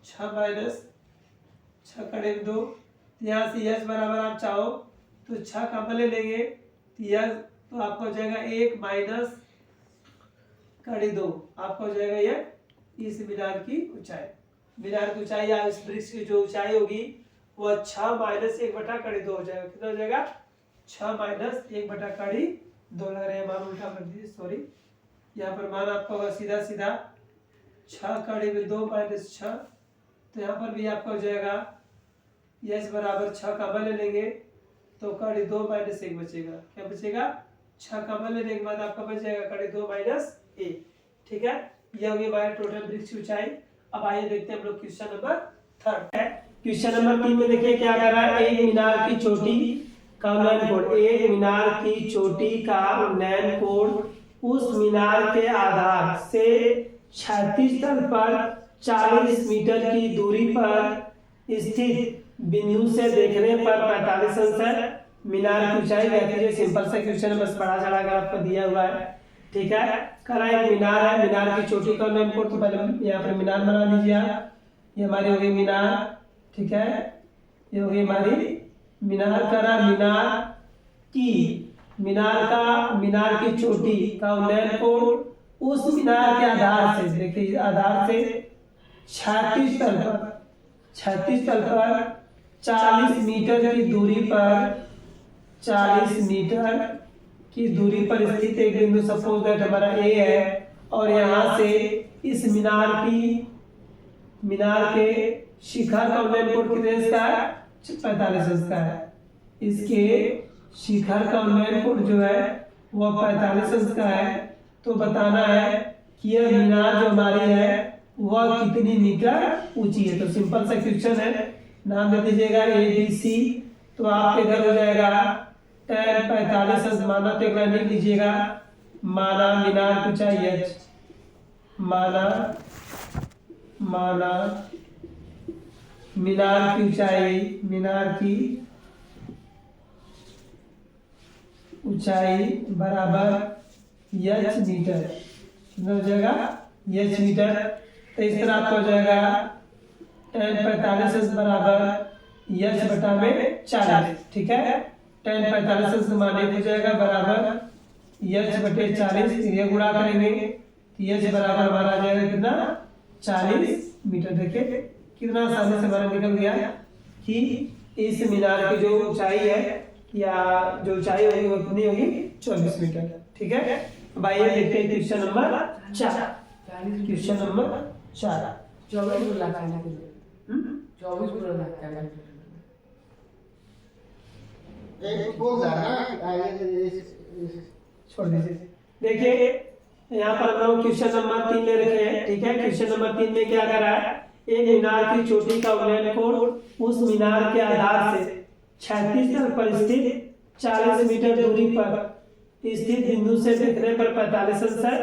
6 माइनस 6 कड़ी में 2। यहाँ से h बराबर आप चाहो तो 6 कॉमन ले लेंगे, तो आपका हो जाएगा 1 माइनस कड़ी 2, आपका हो जाएगा यह इस मीनार की ऊंचाई। मीनार की ऊंचाई या इस वृक्ष की जो ऊंचाई होगी वह 6 माइनस 1 बटा कड़ी 2 हो जाएगा। कितना हो जाएगा 6 माइनस 1 बटा कड़ी 2 लग रहे हैं, मान उल्टा कर दीजिए सॉरी। यहाँ पर मान आपका होगा सीधा सीधा 6 कड़ी में 2 माइनस 6, तो यहाँ पर भी आपका हो जाएगा h बराबर 6 कॉमन ले लेंगे तो कड़ी 2 माइनस 1 बचेगा। क्या बचेगा 6 कॉमन लेने के बाद आपका बच जाएगा कड़ी 2 माइनस 1, ठीक है। यह होगी हमारे टोटल वृक्ष की ऊंचाई। अब आइए देखते हैं हम लोग क्वेश्चन नंबर 3 है। क्वेश्चन नंबर 3 में देखिए क्या कर रहा है, एक मीनार की चोटी का उन्नयन कोण, एक मीनार की चोटी का उन्नयन कोण उस मीनार के आधार से क्षैतिज तल पर 40 मीटर की दूरी पर स्थित बिंदु से देखने पर 45 अंश है। मीनार की ऊंचाई कहती है, सिंपल सा क्वेश्चन है, बस पढ़ा चढ़ा कर आपको दिया हुआ है, ठीक है। करा एक मीनार है, मीनार की चोटी का उन्नयन कोण, तो पहले यहाँ पर मीनार बना लीजिए आप। ये हमारी होगी मीनार, ठीक है, ये होगी हमारी मीनार। करा मीनार की, मीनार की चोटी का उन्नयन कोण उस मीनार के आधार से, देखिए आधार से क्षैतिज तल पर 40 मीटर की दूरी पर 40 मीटर की दूरी पर स्थित एक बिंदु, सपोज दैट हमारा ए है, और यहाँ से इस मीनार के शिखर का उन्नयन कोण कितने अंश का है 45 अंश का है। इसके शिखर का उन्नयन कोण जो है वह 45 अंश का है। तो बताना है कि यह मीनार जो हमारी है वह कितनी मीटर ऊंची है। तो सिंपल सा क्वेश्चन है, नाम दे दीजिएगा ABC, तो आपके इधर हो जाएगा tan 45 अंश, माना तो एक लाइन लिख लीजिएगा, माना मीनार की ऊंचाई h, माना मीनार की ऊंचाई बराबर h मीटर, कितना हो जाएगा h मीटर। तो इस तरह आपको हो जाएगा tan 45 अंश बराबर h बटा में 40, ठीक है। tan 45 अंश मान हो जाएगा बराबर h बटे 40, ये गुणा करेंगे तो h बराबर हमारा आ जाएगा कितना 40 मीटर। देखिए कितना आसानी से हमारा निकल गया कि इस मीनार की जो ऊंचाई है या जो ऊंचाई होगी वो कितनी होगी 24 मीटर, ठीक है। अब आइए देखते हैं question number 4। Question number 4 24 lakh छोड़ दीजिए। देखिए यहाँ पर हम लोग क्वेश्चन नंबर 3 ले रखे हैं, ठीक है। क्वेश्चन नंबर 3 में क्या कर रहा है, एक मीनार की चोटी का उन्नयन कोण उस मीनार के आधार से क्षैतिज तल पर स्थित 40 मीटर दूरी पर स्थित बिंदु से देखने पर 45 अंश है।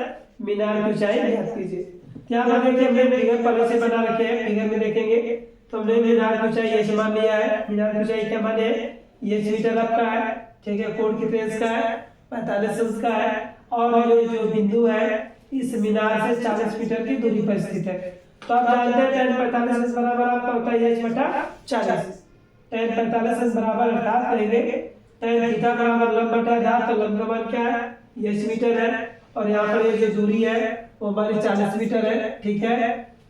मीनार की ऊंचाई ज्ञात कीजिए। क्या बात है कि हमने फिगर पहले से बना रखे हैं, फिगर में देखेंगे तो हमने मीनार की ऊंचाई h मान लिया है। मीनार की ऊंचाई क्या माने h मीटर आपका है, ठीक है। कोण कितने अंश का है 45 अंश का है, और ये जो बिंदु है इस मीनार से 40 मीटर की दूरी पर स्थित है। तो आप जानते हैं tan 45 अंश बराबर आपका होता है h बटा 40। tan 45 अंश बराबर अर्थात कहेंगे tan थीटा बराबर लंब बटा आधार, तो लंब का मान क्या है h मीटर है, और यहाँ पर ये जो दूरी है वो हमारी 40 मीटर है, ठीक है।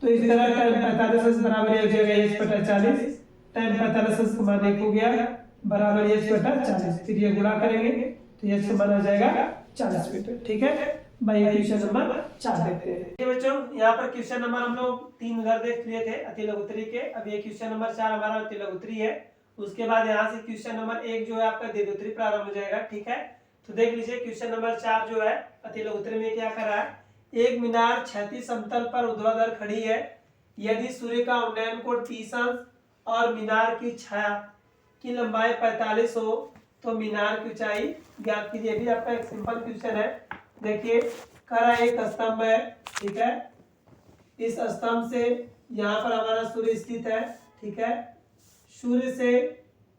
तो इस तरह tan 45 अंश बराबर हो जाएगा h बटा 40। tan 45 अंश का मान 1 हो गया बराबर h बटा 40। फिर ये गुणा करेंगे तो h का मान आ जाएगा 40 मीटर। ठीक है भाई, क्वेश्चन नंबर 4 देखते हैं। ठीक है बच्चों, यहाँ पर क्वेश्चन नंबर हम लोग 3 उधर देख लिए थे अति लघु उत्तरी के। अब ये क्वेश्चन नंबर 4 हमारा अति लघु उत्तरी है। उसके बाद यहाँ से क्वेश्चन नंबर 1 जो है आपका दीर्घ उत्तरी प्रारंभ हो जाएगा। ठीक है, तो देख लीजिए क्वेश्चन नंबर 4 जो है अति लघु उत्तरी में क्या कर रहा है। एक मीनार क्षैतिज समतल पर ऊर्ध्वाधर खड़ी है। यदि सूर्य का उन्नयन कोण 30 अंश और मीनार की छाया की लंबाई 45 हो तो मीनार की ऊंचाई ज्ञात कीजिए। भी आपका एक सिंपल क्वेश्चन है। देखिए करा एक स्तंभ है। ठीक है, इस स्तंभ से यहाँ पर हमारा सूर्य स्थित है। ठीक है, सूर्य से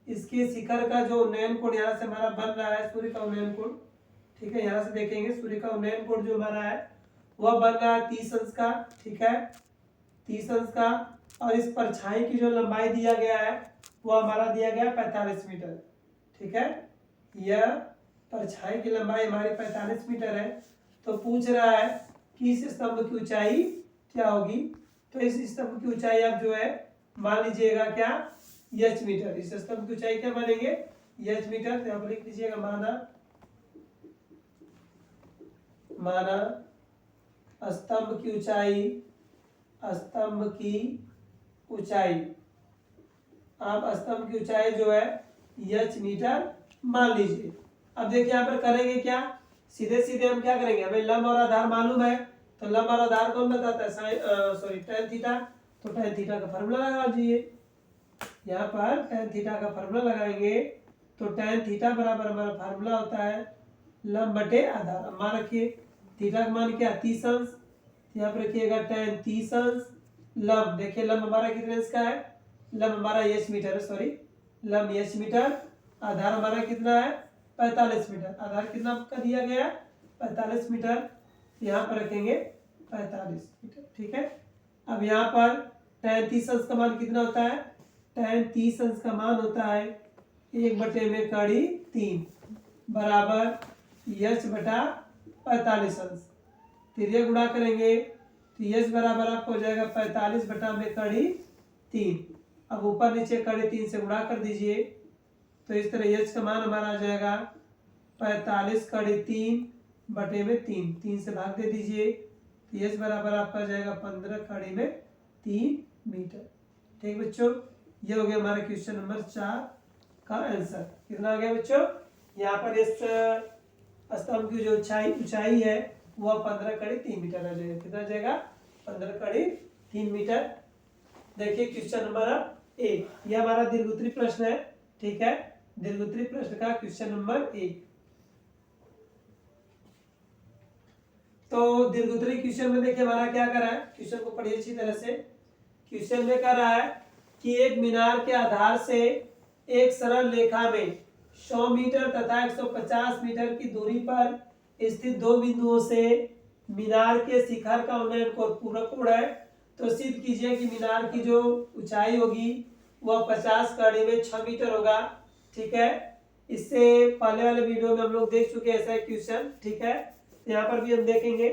इसके शिखर का जो उन्नयन कोण यहाँ से हमारा बन रहा है, सूर्य का उन्नयन कोण। ठीक है, यहाँ से देखेंगे सूर्य का उन्नयन कोण जो हमारा है वह बन रहा है 30 अंश का। ठीक है, 30 अंश का। और इस परछाई की जो लंबाई दिया गया है वो हमारा दिया गया 45 मीटर। ठीक है, यह परछाई की लंबाई हमारी 45 मीटर है। तो पूछ रहा है कि इस स्तंभ की ऊंचाई क्या होगी। तो इस स्तंभ की ऊंचाई आप जो है मान लीजिएगा क्या, h मीटर। इस स्तंभ की ऊंचाई क्या मानेंगे, h मीटर। तो यहाँ पर लिख लीजिएगा माना स्तंभ की ऊंचाई, स्तंभ की ऊंचाई, आप स्तंभ की ऊंचाई जो है h मीटर मान लीजिए। अब देखिए यहाँ पर करेंगे क्या, सीधे सीधे हम क्या करेंगे, हमें लंब और आधार मालूम है। तो लंब और आधार कौन बताता है, tan थीटा। तो tan थीटा का फॉर्मूला लगा दीजिए। यहाँ पर tan थीटा का फॉर्मूला लगाएंगे तो tan थीटा बराबर हमारा फॉर्मूला होता है लंब बटे आधार। अब मान रखिए थीटा का मान क्या 30 अंश, यहाँ पर रखिएगा tan 30 अंश। लंब देखिए लंब हमारा कितने अंश का है, लंब हमारा h मीटर है, सॉरी लंब h मीटर। आधार हमारा कितना है 45 मीटर। आधार कितना आपका दिया गया 45 मीटर, यहाँ पर रखेंगे 45 मीटर। ठीक है, अब यहाँ पर tan 30 अंश का मान कितना होता है, tan 30 अंश का मान होता है 1 बटे में कड़ी 3 बराबर h बटा 45 अंश। फिर ये गुणा करेंगे तो h बराबर आपको हो जाएगा 45 बटा में कड़ी 3। अब ऊपर नीचे कड़ी 3 से गुणा कर दीजिए तो इस तरह h का मान हमारा आ जाएगा 45 कड़ी 3 बटे में 3 से भाग दे दीजिए तो h बराबर आपका आ जाएगा 15 कड़ी में 3 मीटर। ठीक बच्चों, ये हो गया हमारा क्वेश्चन नंबर 4 का आंसर। कितना आ गया बच्चों, यहाँ पर इस स्तंभ की जो ऊंचाई है वह 15 कड़ी 3 मीटर आ जाएगा। कितना आ जाएगा 15 कड़ी 3 मीटर। देखिए क्वेश्चन नंबर 1, यह हमारा दीर्घ उत्तरी प्रश्न है। ठीक है, दीर्घ उत्तरी प्रश्न का क्वेश्चन नंबर 1। तो दीर्घ उत्तरी क्वेश्चन में देखिए हमारा क्या कर रहा है, क्वेश्चन को पढ़िए अच्छी तरह से। क्वेश्चन में कह रहा है कि एक मीनार के आधार से एक सरल रेखा में 100 मीटर तथा 150 मीटर की दूरी पर स्थित दो बिंदुओं से मीनार के शिखर का उन्नयन कोण पूरक कोण है। तो सिद्ध कीजिए कि मीनार की जो ऊंचाई होगी वह 50 कड़ी में 6 मीटर होगा। ठीक है, इससे पहले वाले वीडियो में हम लोग देख चुके हैं ऐसा क्वेश्चन। ठीक है, यहाँ पर भी हम देखेंगे।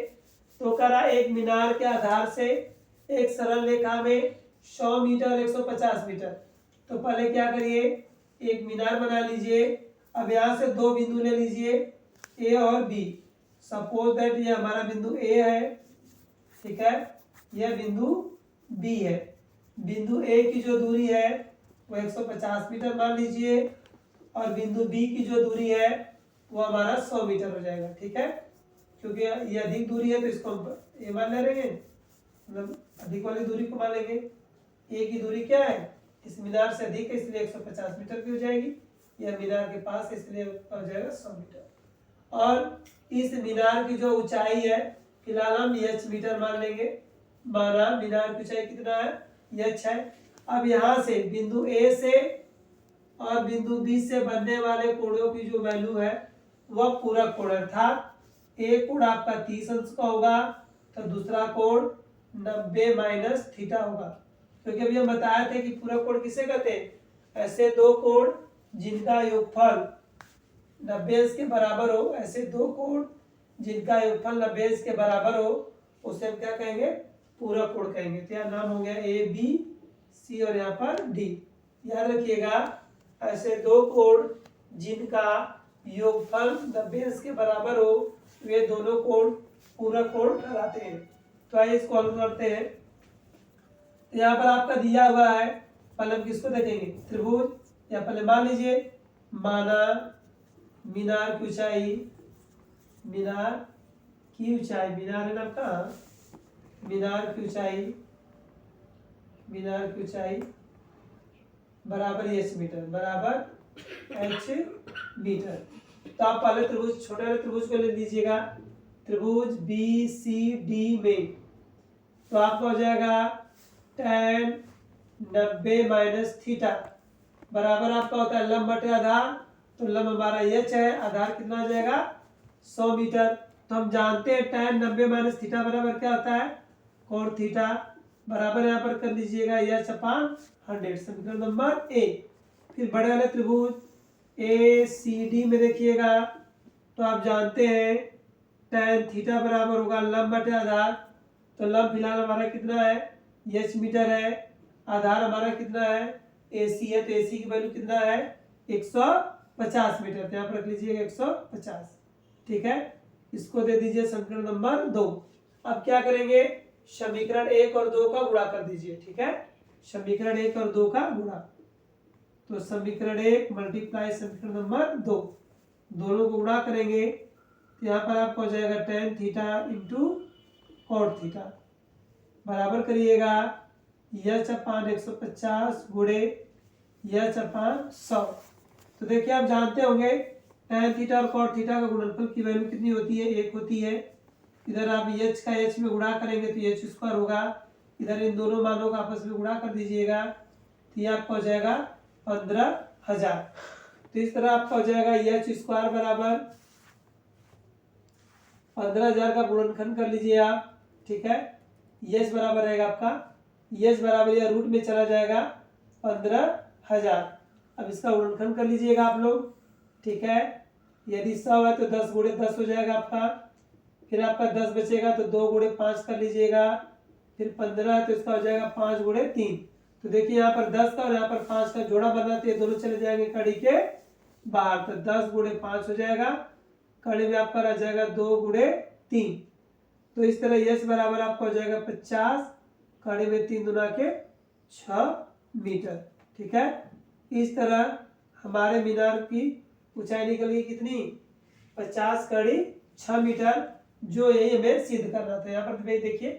तो करा एक मीनार के आधार से एक सरल रेखा में 100 मीटर 150 मीटर। तो पहले क्या करिए, एक मीनार बना लीजिए। अब यहाँ से दो बिंदु ले लीजिए ए और बी। सपोज दैट ये हमारा बिंदु ए है। ठीक है, यह बिंदु बी है। बिंदु ए की जो दूरी है वो 150 मीटर मान लीजिए और बिंदु बी की जो दूरी है वो हमारा 100 मीटर हो जाएगा। ठीक है, क्योंकि ये अधिक दूरी है तो इसको हम ए मान ले रहे हैं, मतलब अधिक वाली दूरी को मान लेंगे। ए की दूरी क्या है, इस मीनार से अधिक है इसलिए 150 मीटर की हो जाएगी। यह मीनार के पास है इसलिए हो जाएगा 100 मीटर। और इस मीनार की जो ऊंचाई है फिलहाल हम h मीटर मान लेंगे। माना मीनार की ऊंचाई कितना है, h है। अब यहाँ से बिंदु ए से और बिंदु बी से बनने वाले कोणों की जो वैल्यू है वह पूरक कोण है। अर्थात एक कोण आपका 30 अंश का होगा तो दूसरा कोण 90 माइनस थीटा होगा। क्योंकि अभी हम बताए थे कि पूरक कोण किसे कहते हैं, ऐसे दो कोण जिनका योगफल 90 अंश के बराबर हो, ऐसे दो कोण जिनका योगफल 90 अंश के बराबर हो उसे हम क्या कहेंगे, पूरा कोण कहेंगे। तो यहाँ नाम हो गया ए बी सी और यहाँ पर डी। याद रखिएगा ऐसे दो कोण जिनका योगफल 90 अंश के बराबर हो वे दोनों कोण पूरा कोण कहलाते हैं। तो आइए इसको हल करते हैं। यहाँ पर आपका दिया हुआ है, पहले हम किसको देखेंगे, त्रिभुज। या पहले मान लीजिए माना मीनार की ऊंचाई, मीनार की ऊंचाई, मीनार है ना आपका, मीनार की ऊंचाई, मीनार की ऊंचाई बराबर एच मीटर, बराबर एच मीटर। तो आप पहले त्रिभुज, छोटे वाले त्रिभुज को ले लीजिएगा, त्रिभुज बी सी डी में। तो आपका हो जाएगा tan 90 माइनस थीटा बराबर आपका होता है लंब बटे आधार। तो लंब हमारा एच है, आधार कितना आ जाएगा 100 मीटर। तो हम जानते हैं tan 90 माइनस थीटा बराबर क्या होता है, कोण थीटा, बराबर यहाँ पर कर लीजिएगा एच अपान 100, समीकरण नंबर ए। फिर बड़े वाले त्रिभुज ए सी डी में देखिएगा, तो आप जानते हैं tan थीटा बराबर होगा लंब बटे आधार। तो लंब फिलहाल हमारा कितना है, एच मीटर है, आधार हमारा कितना है ए सी है, तो ए सी की वैल्यू कितना है 150 मीटर। तो यहाँ पर रख लीजिएगा 150, ठीक है। इसको दे दीजिए समीकरण नंबर 2। अब क्या करेंगे, समीकरण 1 और 2 का गुणा कर दीजिए, ठीक है। समीकरण 1 और 2 का गुणा, तो समीकरण 1 मल्टीप्लाई समीकरण नंबर 2, दोनों को गुणा करेंगे। तो यहाँ पर आपको हो जाएगा tan theta into cot theta बराबर करिएगा एच अपान 150 गुणे एच अपान 100। तो देखिए आप जानते होंगे tan थीटा और कॉट थीटा का गुणनफल की वैल्यू कितनी होती है, 1 होती है। इधर आप एच का एच में गुणा करेंगे तो एच स्क्वायर होगा, इधर इन दोनों मानों का आपस में गुणा कर दीजिएगा, तो ये आपका हो जाएगा 15,000। तो इस तरह आपका हो जाएगा एच स्क्वायर बराबर 15,000 का गुणनखंड कर लीजिए आप, ठीक है। एच बराबर रहेगा आपका, एच बराबर या रूट में चला जाएगा 15,000। अब इसका गुणनखंड कर लीजिएगा आप लोग, ठीक है। यदि 100 है तो 10 गुणे 10 हो जाएगा आपका, फिर आपका 10 बचेगा तो 2 गुणे 5 कर लीजिएगा, फिर 15 है तो इसका हो जाएगा 5 गुणे 3। तो देखिए यहाँ पर 10 का और यहाँ पर 5 का जोड़ा बनाते हैं, दोनों चले जाएंगे कड़ी के बाहर, तो 10 गुणे 5 हो जाएगा, कड़ी में आपका रह जाएगा 2 गुणे 3। तो इस तरह एच बराबर आपका हो जाएगा 50, कड़ी में 3 दुना के 6 मीटर, ठीक है। इस तरह हमारे मीनार की ऊंचाई निकल गई कितनी, 50 कड़ी 6 मीटर, जो यही हमें सिद्ध करना था। यहाँ पर देखिए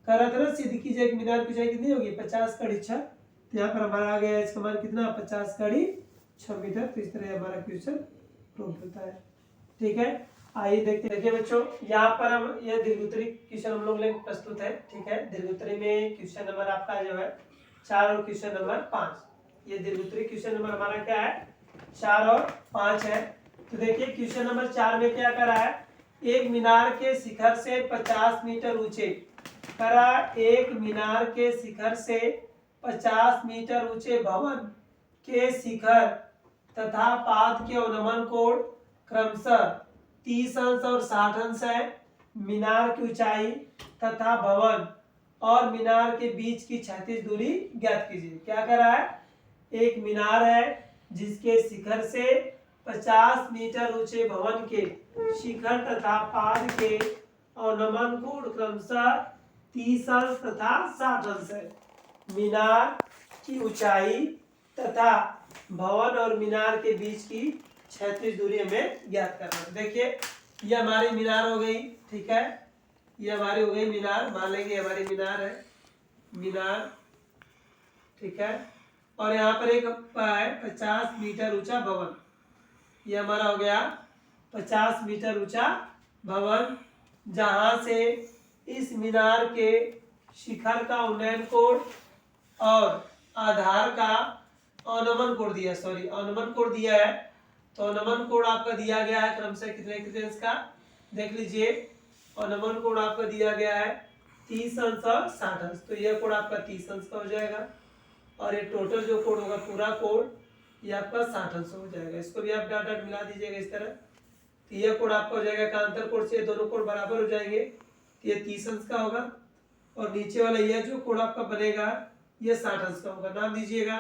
कर रहा था ना, सिद्ध कीजिए कि मीनार की ऊंचाई कितनी होगी 50 कड़ी 6। तो यहाँ पर हमारा आ गया इसका मान कितना 50 कड़ी 6 मीटर। तो इस तरह हमारा क्वेश्चन प्रूव होता है, ठीक है। आइए देखते हैं। देखिए बच्चों यहाँ पर हम यह दीर्घोत्तरी क्वेश्चन हम लोग लेकर प्रस्तुत है, ठीक है। दीर्घोत्तरी में क्वेश्चन नंबर आपका जो है 4 और क्वेश्चन नंबर 5। ये दीर्घोत्तरी क्वेश्चन नंबर हमारा क्या है 4 और 5 है। तो देखिए क्वेश्चन नंबर 4 में क्या करा है, एक मीनार के शिखर से 50 मीटर ऊंचे, करा एक मीनार के शिखर से 50 मीटर ऊंचे भवन के शिखर तथा पाद के अवनमन कोण क्रमशः 30 अंश और 60 अंश है। मीनार की ऊंचाई तथा भवन और मीनार के बीच की क्षैतिज दूरी ज्ञात कीजिए। क्या कर रहा है, एक मीनार है जिसके शिखर से 50 मीटर ऊंचे भवन के शिखर तथा पाद के अवनमन कोण क्रमशः 30 अंश तथा 60 अंश है। मीनार की ऊंचाई तथा भवन और मीनार के बीच की क्षैतिज दूरी हमें ज्ञात करना है। देखिए ये हमारी मीनार हो गई, ठीक है। ये हमारी हो गई मीनार, मान लेंगे हमारी मीनार है, मीनार, ठीक है। और यहाँ पर एक है 50 मीटर ऊंचा भवन, ये हमारा हो गया 50 मीटर ऊंचा भवन, जहां से इस मीनार के शिखर का उन्नयन कोण और आधार का अवनमन कोण दिया, सॉरी अवनमन कोण दिया है। तो अवनमन कोण आपका दिया गया है क्रमशः कितने कितने अंश का, देख लीजिए। अवनमन कोण आपका दिया गया है 30 अंश और 60 अंश, तो यह कोण आपका 30 अंश का हो जाएगा, और ये टोटल जो कोण होगा पूरा कोण ये आपका 60 अंश हो जाएगा। इसको भी आप डाट डाट मिला दीजिएगा इस तरह, तो यह कोण आपका हो जाएगा कांतर कोण से दोनों कोण बराबर हो जाएंगे, तो ये 30 अंश का होगा, और नीचे वाला यह जो कोण आपका बनेगा ये 60 अंश का होगा। नाम दीजिएगा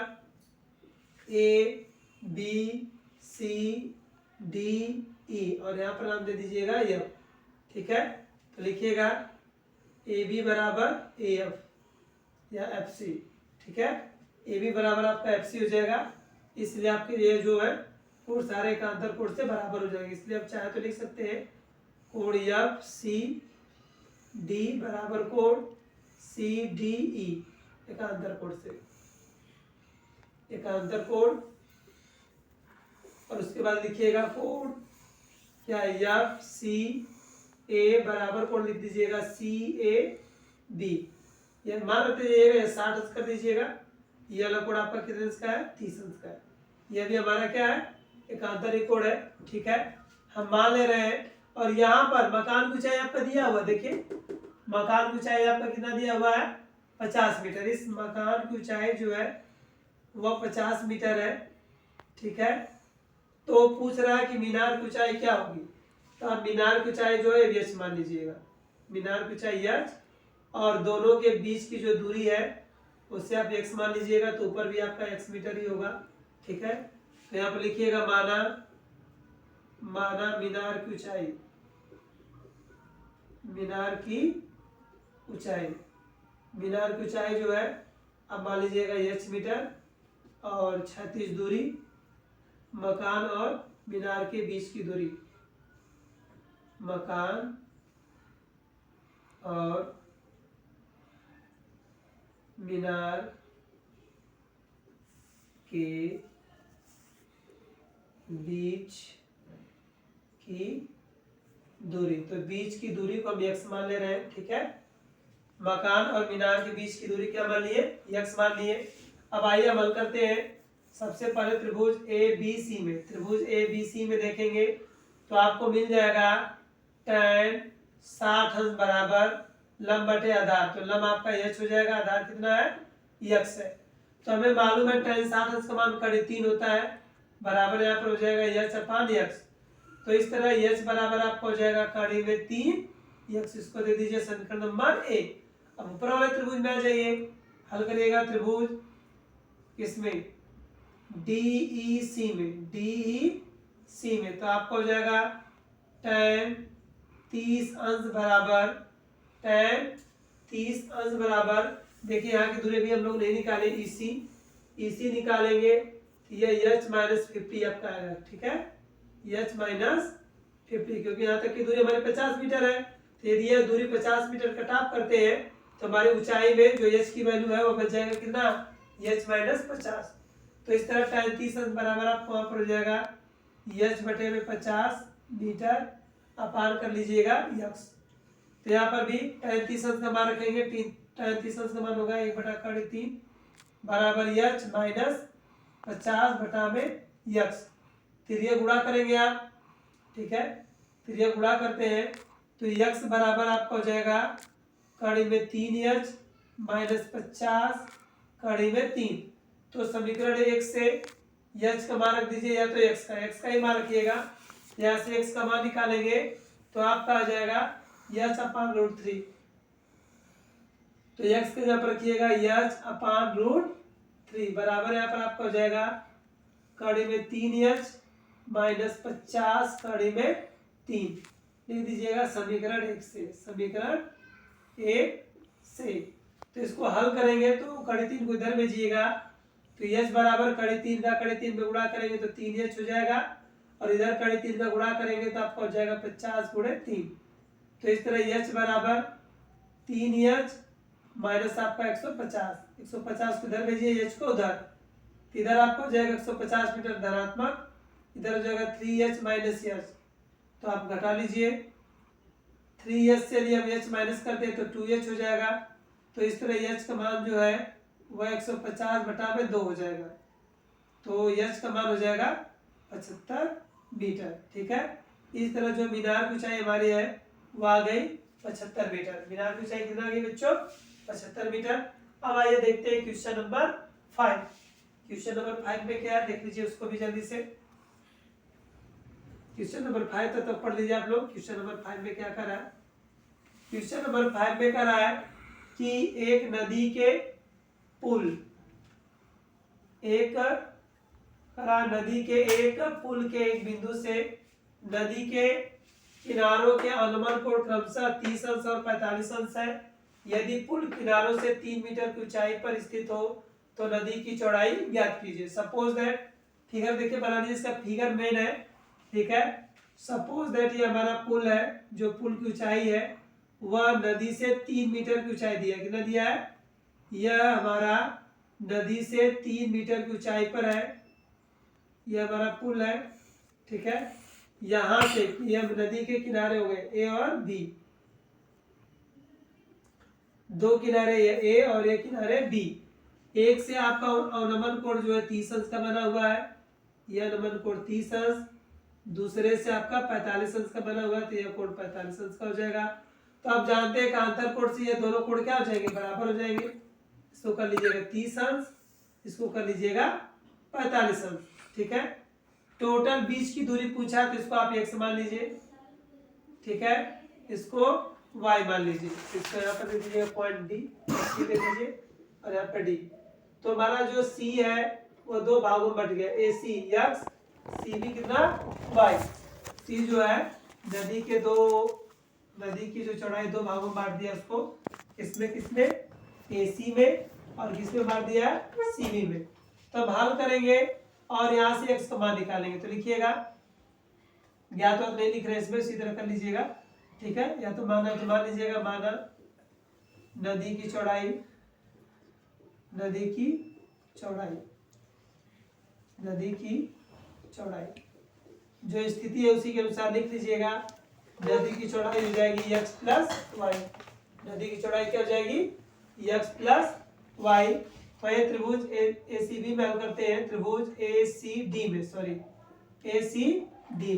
A B C D E और यहाँ पर नाम दे दीजिएगा एफ। ठीक है, तो लिखिएगा ए बी बराबर ए एफ या एफ सी। ठीक है, ए बी बराबर आपका एफ सी हो जाएगा, इसलिए आपके ये जो है कोण सारे एकांतर कोण से बराबर हो जाएंगे। इसलिए आप चाहे तो लिख सकते हैं कोण एफ सी डी बराबर कोण सी डी ई एकांतर कोण से, एकांतर कोण। और उसके बाद लिखिएगा कोण क्या है एफ सी ए बराबर कोण लिख दीजिएगा सी ए बी। ये मान रखते जाइएगा 60 अंश कर दीजिएगा। ये वाला कोण आपका कितने अंश का है 30 अंश का है। यह भी हमारा क्या है एकांतर कोण है। ठीक है, हम मान ले रहे हैं और यहाँ पर मकान की ऊंचाई आपका दिया हुआ, देखिए मकान की ऊंचाई आपका कितना दिया हुआ है 50 मीटर। इस मकान की ऊंचाई जो है वह 50 मीटर है। ठीक है, तो पूछ रहा है कि मीनार की ऊंचाई क्या होगी, तो आप मीनार की ऊंचाई जो है एच मान लीजिएगा। मीनार की ऊंचाई एच और दोनों के बीच की जो दूरी है उससे आप एक्स मान लीजिएगा, तो ऊपर भी आपका एक्स मीटर ही होगा। ठीक है, तो यहाँ पर लिखिएगा माना मीनार की ऊंचाई, मीनार की ऊंचाई, मीनार की ऊंचाई जो है अब मान लीजिएगा एच मीटर और क्षैतिज दूरी मकान और मीनार के बीच की दूरी, मकान और मीनार के बीच की दूरी। तो बीच की दूरी को हम एक्स मान ले रहे हैं। ठीक है, मकान और मीनार के बीच की दूरी क्या मान लिए एक्स मान लिए। अब आइए अमल करते हैं। सबसे पहले त्रिभुज ए बी सी में, त्रिभुज ए बी सी में देखेंगे तो आपको मिल जाएगा tan 60 अंश बराबर लंब बटे आधार। तो लंब आपका एच हो जाएगा, आधार कितना है एक्स है। तो हमें मालूम है tan 60 अंश का मान कड़ी 3 होता है, बराबर यहाँ पर हो जाएगा एच अपान एक्स। तो इस तरह एच बराबर आपको हो जाएगा कड़ी में 3 एक्स। इसको दे दीजिए समीकरण नंबर 1। अब ऊपर वाले त्रिभुज में आ जाइए, हल करिएगा त्रिभुज किसमें DEC में, DEC में। तो आपको हो जाएगा tan 30 अंश बराबर, tan 30 अंश बराबर, देखिए यहाँ की दूरी भी हम लोग नहीं निकाले, EC निकालेंगे तो यह H माइनस 50 आपका आएगा। ठीक है, H माइनस 50, क्योंकि यहाँ तक की दूरी हमारे 50 मीटर है। तो यदि यह दूरी 50 मीटर कट ऑफ करते हैं तो हमारी ऊंचाई में जो H की वैल्यू है वो बच जाएगा कितना H माइनस 50। तो इस तरह tan 30 अंश बराबर आपको वहां पर हो जाएगा H बटे में 50 मीटर अपान कर लीजिएगा x। तो यहाँ पर भी tan 30 अंश का मान रखेंगे, tan 30 अंश का मान होगा 1/3 बराबर H माइनस 50 बटा में x। फिर ये गुणा करेंगे आप। ठीक है, फिर ये गुणा करते हैं तो x बराबर आपका हो जाएगा कड़ी में 3h माइनस 50 कड़ी में 3। तो समीकरण 1 से h का मान रख दीजिए, या तो x का ही मान रखिएगा। यहाँ से x का मान निकालेंगे तो आपका आ जाएगा h अपान रूट 3। तो x के यहाँ पर रखिएगा h अपान रूट 3 बराबर यहाँ पर आपका हो जाएगा कड़ी में 3h माइनस 50 कड़ी में 3। लिख दीजिएगा समीकरण 1 से, समीकरण 1 से। तो इसको हल करेंगे तो कड़ी 3 को इधर भेजिएगा, तो h बराबर कड़ी 3 का कड़ी 3 में गुणा करेंगे तो 3h हो जाएगा, और इधर कड़ी 3 का गुणा करेंगे तो आपको हो जाएगा 50 गुणे 3। तो इस तरह h बराबर 3h माइनस आपका 150 को इधर भेजिए, h को उधर, इधर आपको हो जाएगा 150 मीटर धनात्मक, इधर हो जाएगा 3h माइनस h। तो आप घटा लीजिए, 3h से यदि हम h माइनस करते हैं तो 2h हो जाएगा। तो इस तरह h का मान जो है वह 150 बटा में 2 हो जाएगा। तो h का मान हो जाएगा 75 मीटर। ठीक है, इस तरह जो मीनार की ऊंचाई हमारी है वो आ गई 75 मीटर। मीनार की ऊंचाई कितना आ गई बच्चों 75 मीटर। अब आइए देखते हैं क्वेश्चन नंबर 5। क्वेश्चन नंबर 5 में क्या है देख लीजिए उसको भी जल्दी से। क्वेश्चन नंबर 5 पढ़ लीजिए आप लोग। क्वेश्चन नंबर 5 में क्या कर रहा है, क्वेश्चन नंबर 5 में कर रहा है कि एक नदी के पुल, नदी के एक पुल के एक बिंदु से नदी के किनारों के अनुमान कोण क्रमशः 30 अंश और 45 अंश है। यदि पुल किनारों से 3 मीटर की ऊंचाई पर स्थित हो तो नदी की चौड़ाई ज्ञात कीजिए। सपोज दैट, फिगर देखिए बना लीजिए, इसका फिगर मेन है, ठीक है। सपोज दैट ये हमारा पुल है, जो पुल की ऊंचाई है वह नदी से 3 मीटर की ऊंचाई दिया, कितना दिया है, यह हमारा नदी से 3 मीटर की ऊंचाई पर है, यह हमारा पुल है, ठीक है। यहां से ये नदी के किनारे हो गए ए और बी, दो किनारे ए और एक किनारे बी। एक से आपका अवनमन कोण जो है 30 अंश का बना हुआ है, यह अवनमन कोण 30 अंश, दूसरे से आपका 45 अंश का बना हुआ है, तो यह कोण 45 अंश का हो जाएगा। तो आप जानते हैं कि आंतर कोण से ये दोनों कोण क्या हो जाएंगे, बराबर हो जाएंगे। इसको कर लीजिएगा 30 अंश, इसको कर लीजिएगा 45 अंश, ठीक है। टोटल बीच की दूरी पूछा है तो इसको आप x मान लीजिए, ठीक है, इसको y मान लीजिए, इसको यहाँ पर दे दीजिएगा पॉइंट डी दे दीजिए और यहाँ पर डी। तो हमारा जो c है वो दो भागों में बट गया, ए सी x, सी भी कितना y। c जो है नदी की जो चौड़ाई दो भागों में बांट दिया उसको, किसमें ए सी में और किसमें बांट दिया सी बी में। तो अब हल करेंगे और यहाँ से x का मान निकालेंगे, तो लिखिएगा, या तो नहीं लिख रहे इसमें, इसी तरह कर लीजिएगा, ठीक है। या तो मान लीजिएगा, माना नदी की चौड़ाई जो स्थिति है उसी के अनुसार लिख लीजिएगा। नदी की चौड़ाई हो जाएगी x प्लस वाई, नदी की चौड़ाई क्या हो जाएगी x प्लस वाई। तो ये त्रिभुज ए सी बी में हल करते हैं, त्रिभुज ए सी डी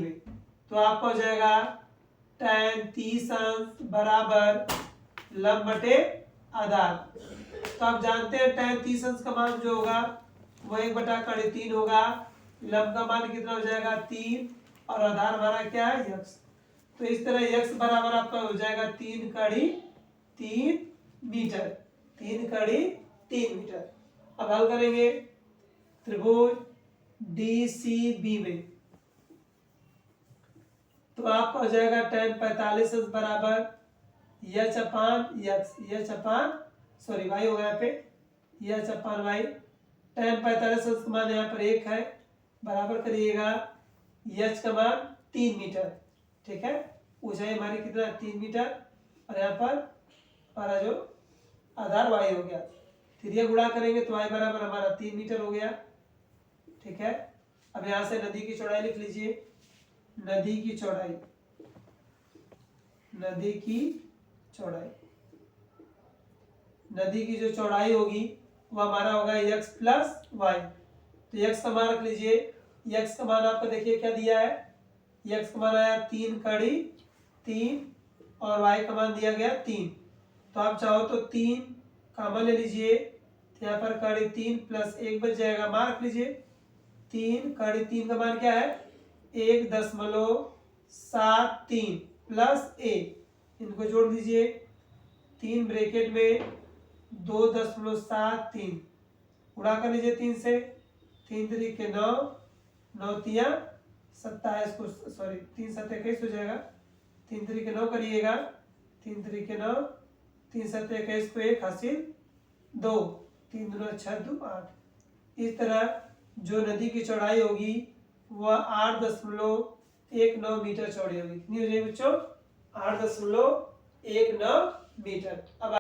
में, तो आपका हो जाएगा tan 30 अंश बराबर लंब बटे आधार। तो आप जानते हैं tan 30 अंश का मान जो होगा वो 1/3 होगा, लंब का मान कितना हो जाएगा 3 और आधार हमारा क्या है x। तो इस तरह x बराबर आपका हो जाएगा 3 मीटर। अब हल करेंगे त्रिभुज DCB में, तो आपका हो जाएगा tan 45 अंश बराबर h अपान y हो गया पे h अपान y। tan 45 अंश का मान यहाँ पर 1 है, बराबर करिएगा h का मान 3 मीटर, ठीक है। ऊंचाई हमारी कितना 3 मीटर और यहाँ पर हमारा जो आधार y हो गया, फिर ये गुणा करेंगे तो y बराबर हमारा 3 मीटर हो गया, ठीक है। अब यहाँ से नदी की चौड़ाई लिख लीजिए, नदी की जो चौड़ाई होगी वो हमारा होगा x प्लस वाई। तो x का मान रख लीजिए, x का मान आपका देखिए क्या दिया है, x का मान आया 3 और y का मान दिया गया 3। तो आप चाहो तो 3 कॉमन ले लीजिए, तो यहाँ पर 3 प्लस 1 बच जाएगा, मान रख लीजिए 3 का मान क्या है 1.73 प्लस a, इनको जोड़ दीजिए, 3 ब्रैकेट में 2.73 गुणा कर लीजिए 3 से, 3 3 9, 9 3 27 को सॉरी 3 7 21 हो जाएगा, 3 3 9 करिएगा, 3 3 9, 3 7 21 को 1 हासिल 2, 3 2 6 2 8। इस तरह जो नदी की चौड़ाई होगी वह 8.19 मीटर चौड़ी होगी। कितनी हो जाएगी बच्चों 8.19 मीटर। अब